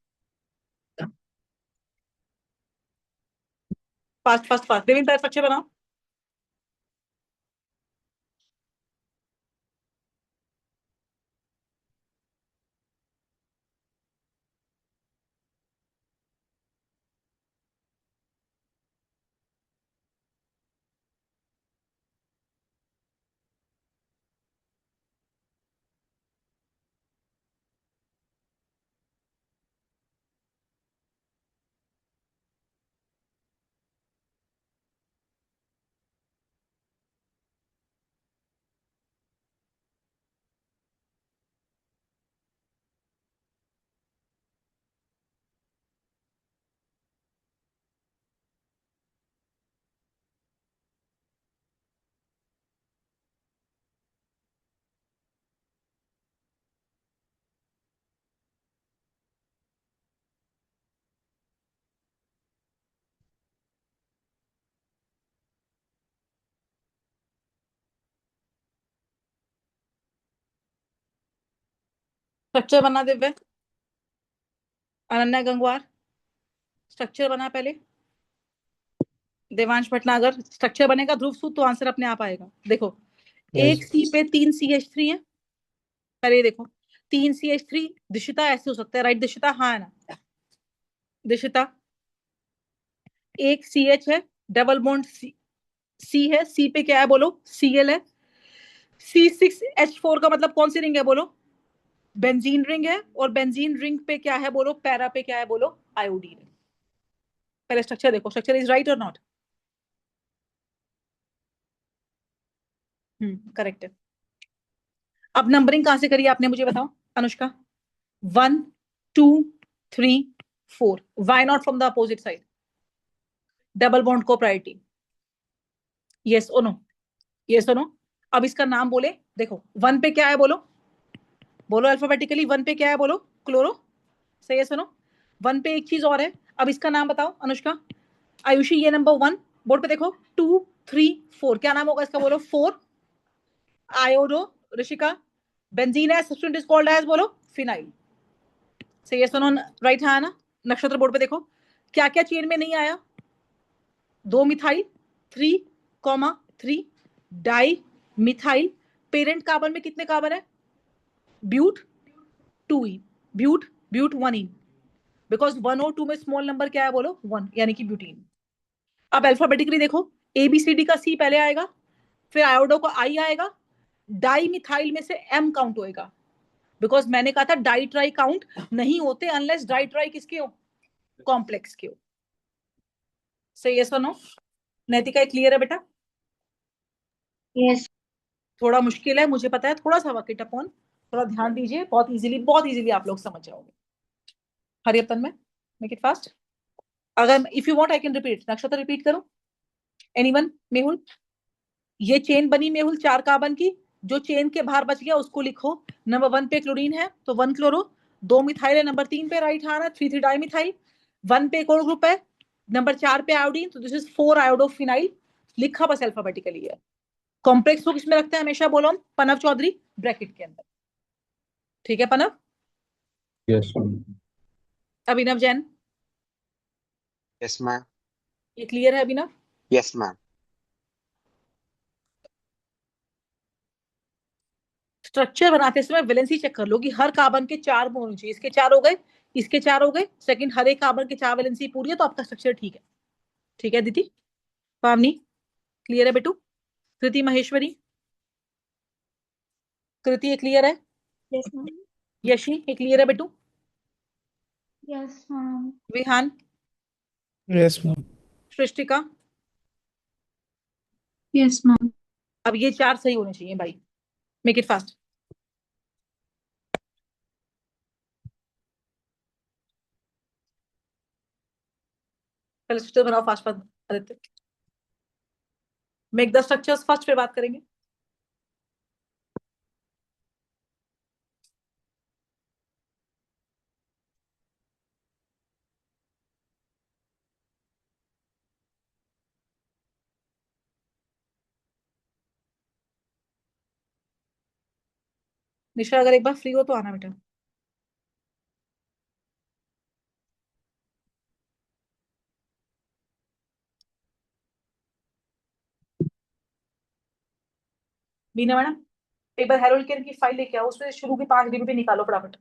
Fast fast fast, living type structure बनाओ। स्ट्रक्चर बना दिव्य, अनन्या गंगवार, स्ट्रक्चर बना पहले। देवांश भटनागर, स्ट्रक्चर बनेगा ध्रुव सूत्र तो आंसर अपने आप आएगा। देखो, एक सी पे 3 CH3 है। पहले ये देखो, 3 CH3। दिशिता ऐसे हो सकता है, राइट दिशिता? हाँ है ना दिशिता? एक CH है, डबल बॉन्ड C है, C पे क्या है बोलो? Cl है। C6H4 का मतलब कौन सी रिंग है बोलो? बेंजीन रिंग है। और बेंजीन रिंग पे क्या है बोलो? पैरा पे क्या है बोलो? आयोडीन। पहले स्ट्रक्चर देखो, स्ट्रक्चर इज राइट और नॉट? करेक्ट है। अब नंबरिंग कहां से करी आपने, मुझे बताओ Anushka? 1 2 3 4। Why not from the opposite side? Double bond को प्रायोरिटी। यस और नो? यस और नो? अब इसका नाम बोले, देखो 1 पे क्या है बोलो? बोलो अल्फाबेटिकली, 1 पे क्या है बोलो? क्लोरो। सही है सुनो। 1 पे एक चीज और है, अब इसका नाम बताओ अनुष्का। आयुषी, ये नंबर 1 बोर्ड पे देखो, 2 3 4, क्या नाम होगा इसका बोलो? 4 iodo. Rishika? Benzene as substituent is called as, बोलो, फिनाइल। सही है, सुनो, राइट है ना? नक्षत्र बोर्ड पे देखो क्या क्या चेन में नहीं आया। 2 methyl 3,3 di methyl. Parent carbon में कितने कार्बन है? ब्यूट 2 इन, ब्यूट 1 इन, बिकॉज 1 और 2 में स्मॉल नंबर क्या है, बोलो, 1, यानी कि ब्यूटीन। अब अल्फाबेटिकली देखो, ABCD का C पहले आएगा, फिर आयोडो का I आएगा, डाई मिथाइल में से M काउंट होएगा, बिकॉज मैंने कहा था डाई ट्राई काउंट नहीं होते अनलेस डाई ट्राई किसके हो? कॉम्प्लेक्स के हो। सही है, सुनो नैतिका, क्लियर है बेटा? Yes. थोड़ा मुश्किल है मुझे पता है, थोड़ा सा वर्क इट अपॉन, थोड़ा ध्यान दीजिए, बहुत इजीली आप लोग समझ जाओगे। हरी अपन में, मेक इट फास्ट। अगर if you want I can repeat, नक्षत्र रिपीट करो। एनीवन? मेहुल, ये चेन बनी मेहुल 4 कार्बन की, जो चेन के बाहर बच गया उसको लिखो। नंबर 1 पे क्लोरीन है तो 1 क्लोरो, 2 मिथाइल है, नंबर 3 पे राइट हैंड है, 3 डाई मिथाइल, 1 पे एक और ग्रुप है, नंबर 4 पे आयोडीन, तो दिस इज 4 आयोडोफिनाइल। लिखा बस अल्फाबेटिकली है। कॉम्प्लेक्स को किसमें रखते हैं हमेशा, बोलो हम? पनव चौधरी, ब्रैकेट के अंदर। ठीक है पनव? यस अभिनव जैन, Yes, ma'am. ये क्लियर है अभिनव? Yes, ma'am. स्ट्रक्चर बनाते समय वैलेंसी चेक कर लो कि हर कार्बन के 4 मोल होने चाहिए। इसके 4 हो गए, इसके 4 हो गए, सेकंड हर एक कार्बन के 4 वैलेंसी पूरी है तो आपका स्ट्रक्चर ठीक है। ठीक है दीदी? पावनी, क्लियर है बेटू? कृति महेश्वरी, कृति ये क्लियर है? Yes, ma'am. यशी ये क्लियर है बेटू? Yes, ma'am. Vihaan, Yes, ma'am. Srishtika, Yes, ma'am. अब ये 4 सही होने चाहिए भाई, मेक इट फास्ट। पहले स्ट्रक्चर बनाओ fast fast Aditya, make the structures first, फिर बात करेंगे। निशा अगर एक बार फ्री हो तो आना बेटा। बीना मैडम, एक बार हेरोल्ड केयर की फाइल लेके आओ, उसमें शुरू की 5 डीबी निकालो फटाफट।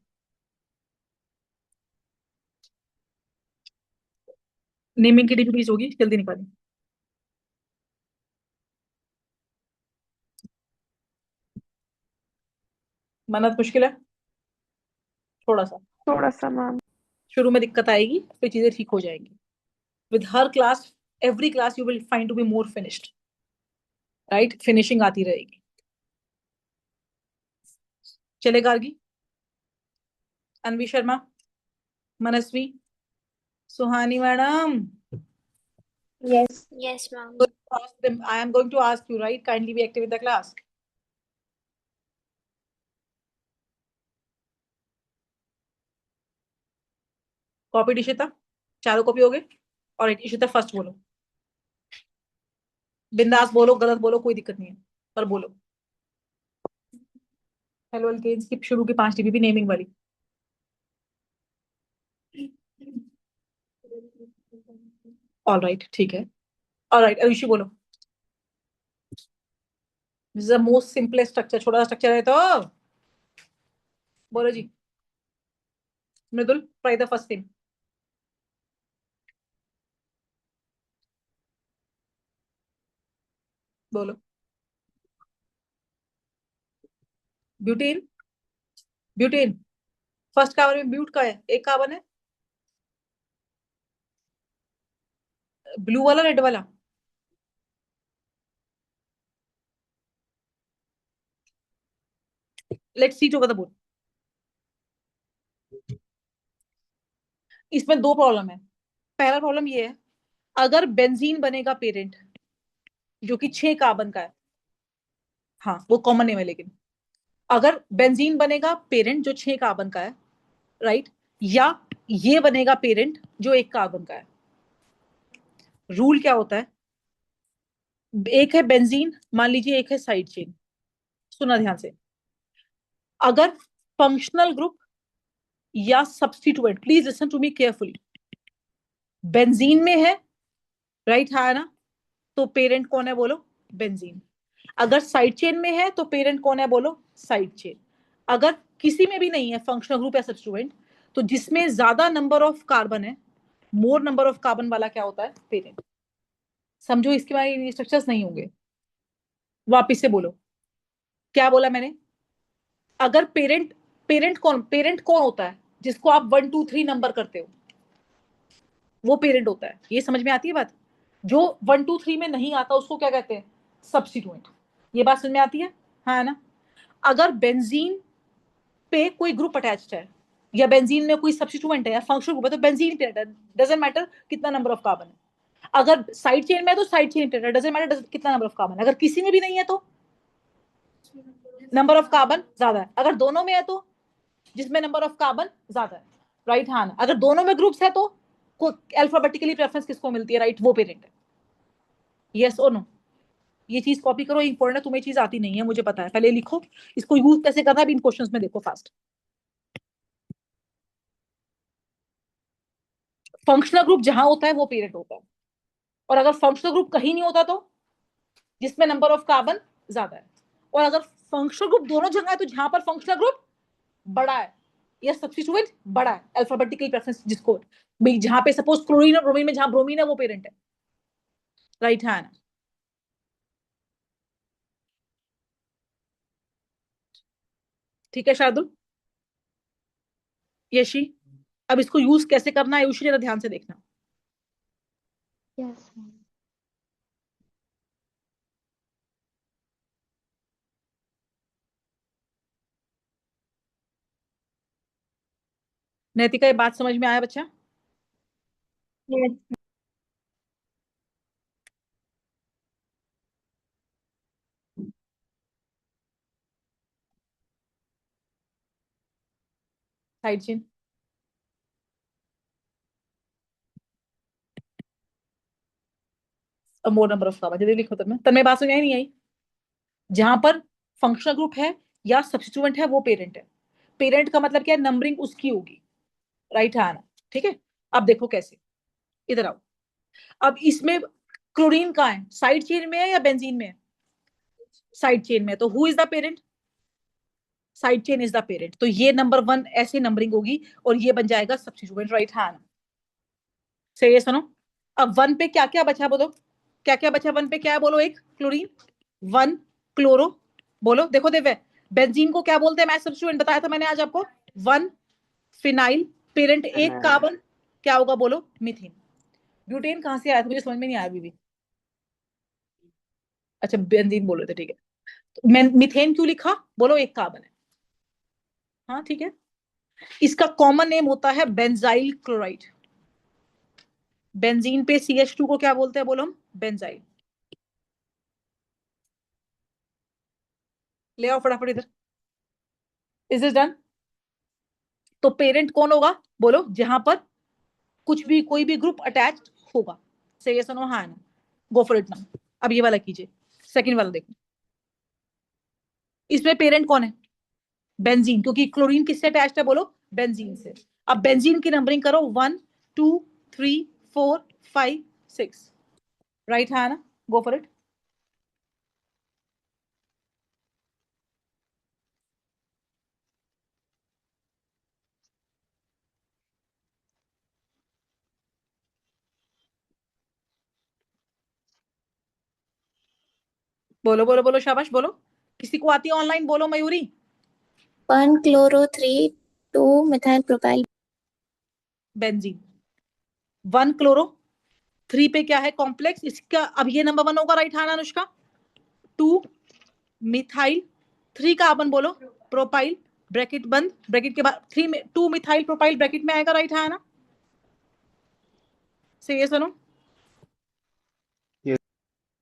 नेमिंग की डीबी होगी, जल्दी निकालो। मेहनत मुश्किल है थोड़ा सा, मैम। शुरू में दिक्कत आएगी, फिर चीजें ठीक हो जाएंगी। With her class, every class you will find to be more finished, right? Finishing आती रहेगी। चले Gargi, Anvi Sharma, Manasvi, Suhani madam, Yes. Yes, ma'am. I am going to ask you, right? Kindly be active in the class. Copy Ishita, चारों कॉपी हो गए? और इशिता फर्स्ट बोलो, बिंदास बोलो, गलत बोलो कोई दिक्कत नहीं है, पर बोलो। हेलो अल्केन्स की शुरू की 5 डीबी नेमिंग वाली। ऑल राइट, ठीक है। ऑल राइट अरुषि बोलो। This is the most simplest structure, छोटा सा स्ट्रक्चर है तो बोलो जी। मृदुल, ट्राई द फर्स्ट थिंग, बोलो। ब्यूटीन, ब्यूटीन फर्स्ट कार्बन में ब्यूट का है, एक कार्बन है ब्लू वाला, रेड वाला? लेट्स सी टुगेदर बोल। इसमें 2 प्रॉब्लम है। पहला प्रॉब्लम ये है, अगर बेंजीन बनेगा पेरेंट जो कि 6 कार्बन का है, हाँ वो कॉमन नेम है, लेकिन अगर बेंजीन बनेगा पेरेंट जो 6 कार्बन का है, राइट, या ये बनेगा पेरेंट जो 1 कार्बन का है, रूल क्या होता है? एक है बेंजीन मान लीजिए, एक है साइड चेन, सुना ध्यान से। अगर फंक्शनल ग्रुप या substituent, please listen to me carefully, benzene में है, राइट है ना, तो पेरेंट कौन है बोलो, बेंजीन। अगर साइड चेन में है तो पेरेंट कौन है बोलो, साइड चेन। अगर किसी में भी नहीं है, फंक्शनल ग्रुप या सब्स्टिट्यूएंट, तो जिसमें ज्यादा नंबर ऑफ कार्बन है, मोर नंबर ऑफ कार्बन वाला क्या होता है, पेरेंट। समझो, इसके बारे स्ट्रक्चर्स नहीं होंगे। वापिस से बोलो, क्या बोला मैंने? अगर पेरेंट कौन होता है, जिसको आप 1 2 3 नंबर करते हो, वो पेरेंट होता है। ये समझ में आती है बात? जो 1 2 3 में नहीं आता उसको क्या कहते हैं, सब्स्टिट्यूएंट। ये बात समझ में आती है, हाँ ना? अगर बेंजीन पे कोई ग्रुप अटैच्ड है, या बेंजीन में कोई सब्स्टिट्यूएंट है या फंक्शनल ग्रुप है, तो बेंजीन पेरेंट है, डजंट मैटर कितना नंबर ऑफ कार्बन है। अगर साइड चेन में है तो साइड चेन पेरेंट है, डजंट मैटर कितना नंबर ऑफ कार्बन है। अगर किसी में भी नहीं है तो नंबर ऑफ कार्बन ज्यादा है। अगर दोनों में है तो जिसमें नंबर ऑफ कार्बन ज्यादा है, राइट। हाँ, अगर दोनों में ग्रुप्स है तो अल्फाबेटिकली प्रेफरेंस किसको मिलती है, राइट, वो पेरेंट है। यस और नो? ये चीज कॉपी करो, इंपॉर्टेंट है, तुम्हें चीज आती नहीं है मुझे पता है, पहले लिखो। इसको यूज कैसे करना है अभी इन क्वेश्चंस में देखो फास्ट। फंक्शनल ग्रुप जहां होता है वो पेरेंट होता है, और अगर फंक्शनल ग्रुप कहीं नहीं होता तो जिसमें नंबर ऑफ कार्बन ज्यादा है। और अगर फंक्शनल ग्रुप दोनों जगह है तो जहां पर फंक्शनल ग्रुप बड़ा है या सब्स्टिट्यूएंट बड़ा है, अल्फाबेटिकल प्रेफरेंस जिसको भाई, जहां पे सपोज क्लोरीन और ब्रोमीन में जहां ब्रोमीन है वो पेरेंट है, राइट है ना? ठीक है शार्दुल, यशी, अब इसको यूज कैसे करना है आयुषी, जरा ध्यान से देखना। Yes, ma'am. नैतिका, ये बात समझ में आया बच्चा? Yes. Side chain, more number of carbon, जल्दी लिखो। तन्मय बात समझ आई नहीं आई? जहां पर फंक्शनल ग्रुप है या सब्स्टिट्यूएंट है वो पेरेंट है। पेरेंट का मतलब क्या है, नंबरिंग उसकी होगी, राइट है ना? ठीक है, अब देखो कैसे, इधर आओ। अब इसमें क्लोरीन कहाँ है, साइड चेन में है या बेंजीन में है? साइड चेन में है, तो who is the parent? Side chain is the parent. तो ये नंबर 1 ऐसे नंबरिंग होगी और ये बन जाएगा सब्स्टिट्यूएंट, राइट है ना? सही है, सुनो। अब 1 पे क्या क्या बचा बोलो, क्या क्या बचा 1 पे, क्या है बोलो? एक क्लोरीन, 1 क्लोरो, बोलो। देखो दिव्य, बेंजीन को क्या बोलते हैं, मैं सब्स्टिट्यूएंट बताया था मैंने आज आपको। 1 फिनाइल, पेरेंट एक कार्बन, क्या होगा बोलो? मीथेन। ब्यूटेन कहां से आया था मुझे समझ में नहीं आया अभी भी। अच्छा, बेंजीन बोल रहे थे, ठीक है। तो मीथेन क्यों लिखा बोलो? एक कार्बन है, हाँ ठीक है। इसका कॉमन नेम होता है बेंजाइल क्लोराइड। बेंजीन पे CH2 को क्या बोलते हैं बोलो हम? बेंजाइल। ले आओ फटाफट इधर। Is this done? तो पेरेंट कौन होगा बोलो, जहां पर कुछ भी कोई भी ग्रुप अटैच होगा। से ये सुनो, हाँ ना? गो फॉर इट नाउ। अब ये वाला कीजिए, सेकंड वाला देखो। इसमें पेरेंट कौन है? बेंजीन, क्योंकि क्लोरीन किससे अटैच्ड है बोलो? बेंजीन से। अब बेंजीन की नंबरिंग करो, 1 2 3 4 5 6, राइट है ना? गो फॉर इट। बोलो बोलो बोलो, शाबाश बोलो। किसी को आती है ऑनलाइन, बोलो Mayuri. 1 chloro 3 2 methyl propyl. Benzene 1 chloro, 3 पे क्या है कॉम्प्लेक्स इसका, अब ये नंबर 1 होगा, राइट है ना अनुष्का? 2 मिथाइल, 3 कार्बन बोलो, प्रोपाइल, ब्रैकेट बंद, ब्रैकेट के बाद 3 में 2 मिथाइल प्रोपाइल ब्रैकेट में आएगा, राइट है ना? से ये सुनो, Yes.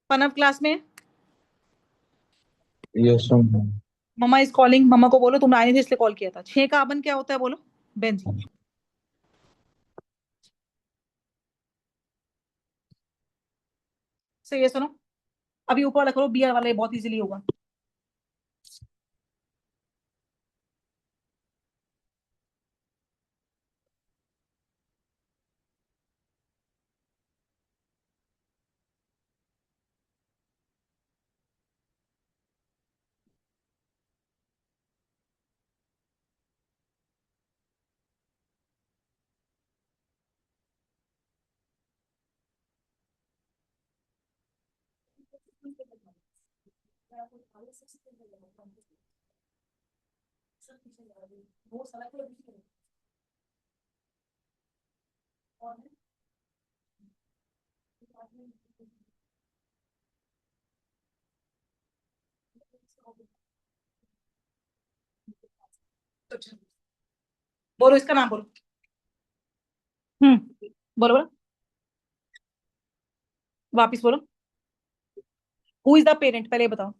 पनव क्लास में? Yes, ma'am. Mumma is calling, मम्मा को बोलो तुम आए नहीं थे इसलिए कॉल किया था। 6 कार्बन क्या होता है बोलो? बेंजीन। से ये सुनो, अभी ऊपर वाला करो, बी वाला, ये बहुत इजीली होगा। बोलो इसका नाम बोलो। बोलो बोलो, वापिस बोलो। हु इज द पेरेंट, पहले बताओ।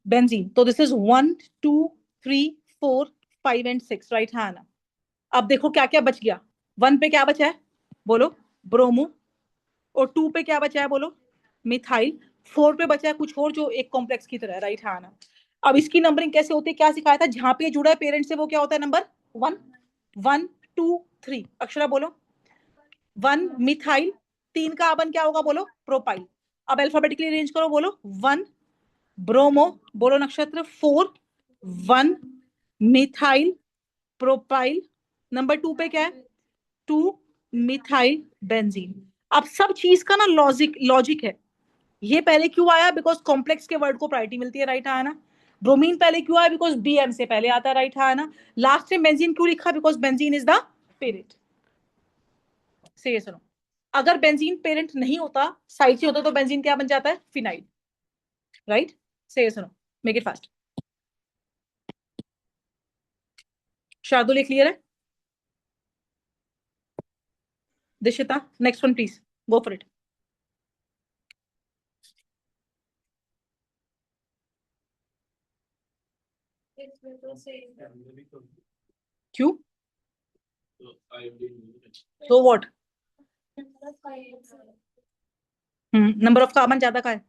बेंजीन। तो दिस इज 1 2 3 4 5 एंड 6, राइट है ना। अब देखो क्या क्या बच गया। 1 पे क्या बचा है बोलो, ब्रोमो। और 2 पे क्या बचा है बोलो, मिथाइल। 4 पे बचा है कुछ और जो एक कॉम्प्लेक्स की तरह, राइट है ना। अब इसकी नंबरिंग कैसे होती है, क्या सिखाया था, जहां पे जुड़ा है पेरेंट से वो क्या होता है, नंबर 1 1 2 3। अक्षरा बोलो। 1 मिथाइल, 3 का कार्बन क्या होगा बोलो, प्रोपाइल। अब अल्फाबेटिकली अरेंज करो, बोलो 1 ब्रोमो, बोलो नक्षत्र 4 1 मिथाइल प्रोपाइल। नंबर 2 पे क्या है, 2 मिथाइल बेंजीन। अब सब चीज का ना लॉजिक है। ये पहले क्यों आया, बिकॉज कॉम्प्लेक्स के वर्ड को प्रायोरिटी मिलती है, राइट है ना। ब्रोमीन पहले क्यों आया, बिकॉज बीएम से पहले आता है, राइट है ना। लास्ट में बेंजीन क्यों लिखा, because benzene is the parent. से ये सुनो, अगर बेंजीन पेरेंट नहीं होता, साइड से होता, तो बेंजीन क्या बन जाता है, फिनाइल, राइट। से ये सुनो, मेक इट फास्ट। शार्दुल ये क्लियर है। Dishita next one please, go for it. क्यों, तो व्हाट, नंबर ऑफ कार्बन ज्यादा का है।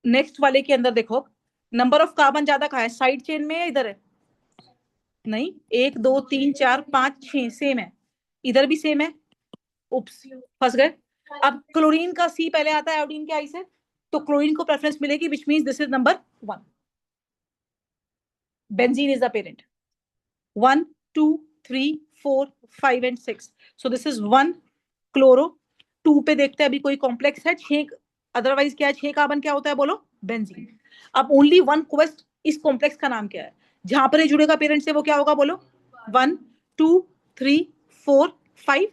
नेक्स्ट वाले के अंदर देखो, नंबर ऑफ कार्बन ज्यादा का है, साइड चेन में या इधर है, नहीं 1 2 3 4 5 6 सेम है, इधर भी सेम है। उप्स, फंस गए। अब क्लोरीन का सी पहले आता है आयोडीन के आई से, तो क्लोरीन को प्रेफरेंस मिलेगी, which means this is number 1। Benzene is the parent. 1 2 3 4 5 and 6, so this is 1 chloro. 2 पे देखते हैं अभी कोई कॉम्प्लेक्स है, 6 अदरवाइज क्या है, 6 कार्बन क्या होता है बोलो, बेंजीन। अब ओनली वन क्वेस्ट, इस कॉम्प्लेक्स का नाम क्या है, जहां पर ये जुड़ेगा पेरेंट से, वो क्या होगा बोलो, 1 2 3 4 5,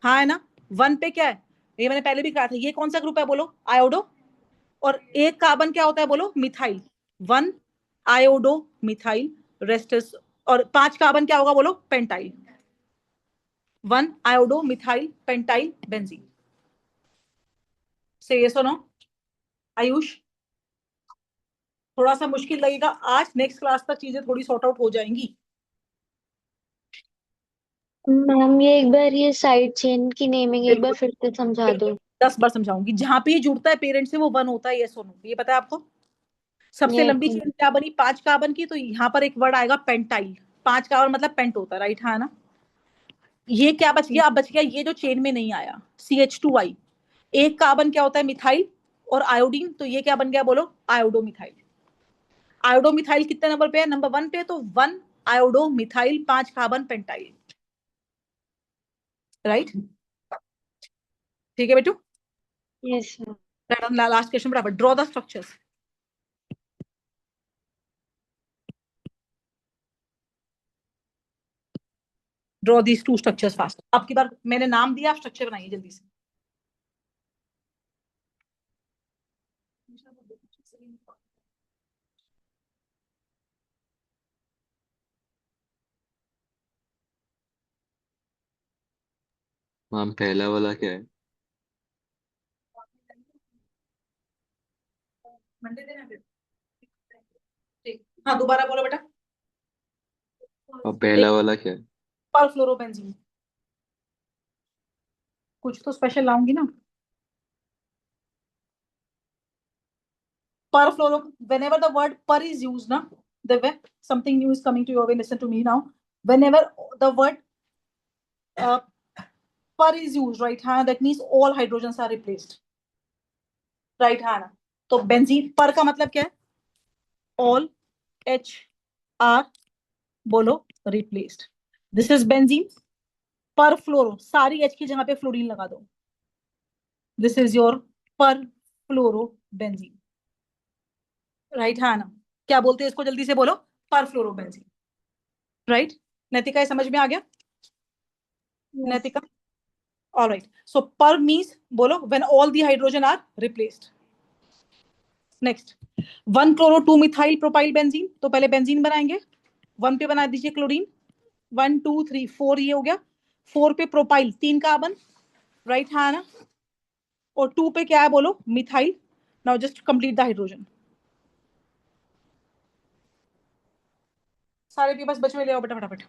हाँ है ना। 1 पे क्या है, ये मैंने पहले भी कहा था, ये कौन सा ग्रुप है बोलो, आयोडो। और एक कार्बन क्या होता है बोलो, methyl. 1 iodo methyl, rest is, और 5 कार्बन क्या होगा बोलो, pentyl. 1 iodo methyl pentyl benzene. से यस और नो। आयुष, थोड़ा सा मुश्किल लगेगा आज, नेक्स्ट क्लास तक चीजें थोड़ी सॉर्ट आउट हो जाएंगी। मैम ये एक बार ये साइड चेन की नेमिंग एक बार फिर से समझा दो। 10 बार समझाऊंगी। जहां पे ये जुड़ता है पेरेंट से वो 1 होता है, यस और नो, ये पता है आपको। सबसे यस लंबी चेन क्या बनी, 5 कार्बन की, तो यहाँ पर एक वर्ड आएगा पेंटाइल। 5 कार्बन मतलब पेंट होता है, राइट है ना। ये क्या बच गया, अब बच गया ये जो चेन में नहीं आया, CH2I। एक कार्बन क्या होता है, मिथाइल और आयोडीन, तो ये क्या बन गया बोलो, आयोडो मिथाइल। आयोडो मिथाइल कितने नंबर पे है, नंबर 1 पे, तो 1 iodo methyl 5 carbon pentyl, right. ठीक है बेटू। यस लास्ट क्वेश्चन बराबर, draw the structures. Draw these 2 structures fast. अब की बार मैंने नाम दिया, स्ट्रक्चर बनाइए जल्दी से। मैम पहला वाला क्या है? मंडे देना फिर, ठीक। हाँ दोबारा बोलो बेटा। और पहला वाला क्या है? परफ्लोरोबेंजीन। कुछ तो स्पेशल लाऊंगी ना। Perfluoro, whenever the word per is used, na, the way something new is coming to your way, listen to me now. Whenever the word per is used, right hand, that means all hydrogens are replaced, right hand. तो बेंजीन पर का मतलब क्या है, all H are बोलो replaced. This is benzene. पर फ्लोरो, सारी H की जगह पे फ्लोरीन लगा दो, दिस इज योर पर फ्लोरोबेंजीन, राइट। हाँ ना, क्या बोलते हैं इसको, जल्दी से बोलो, पर फ्लोरोबेंजीन, राइट। नैतिका, ये समझ में आ गया? नैतिका, ऑलराइट। सो पर मींस बोलो when all the hydrogen are replaced. Next 1 chloro 2 methyl propyl benzene, तो पहले बेंजीन बनाएंगे, 1 पे बना दीजिए क्लोरीन, 1 2 3 4 ये हो गया, 4 पे प्रोपाइल 3 कार्बन, राइट। हाँ ना, और 2 पे क्या है बोलो, methyl. Now just complete the hydrogen. सारे पेपर्स बचे हुए ले आओ बेटा फटाफट।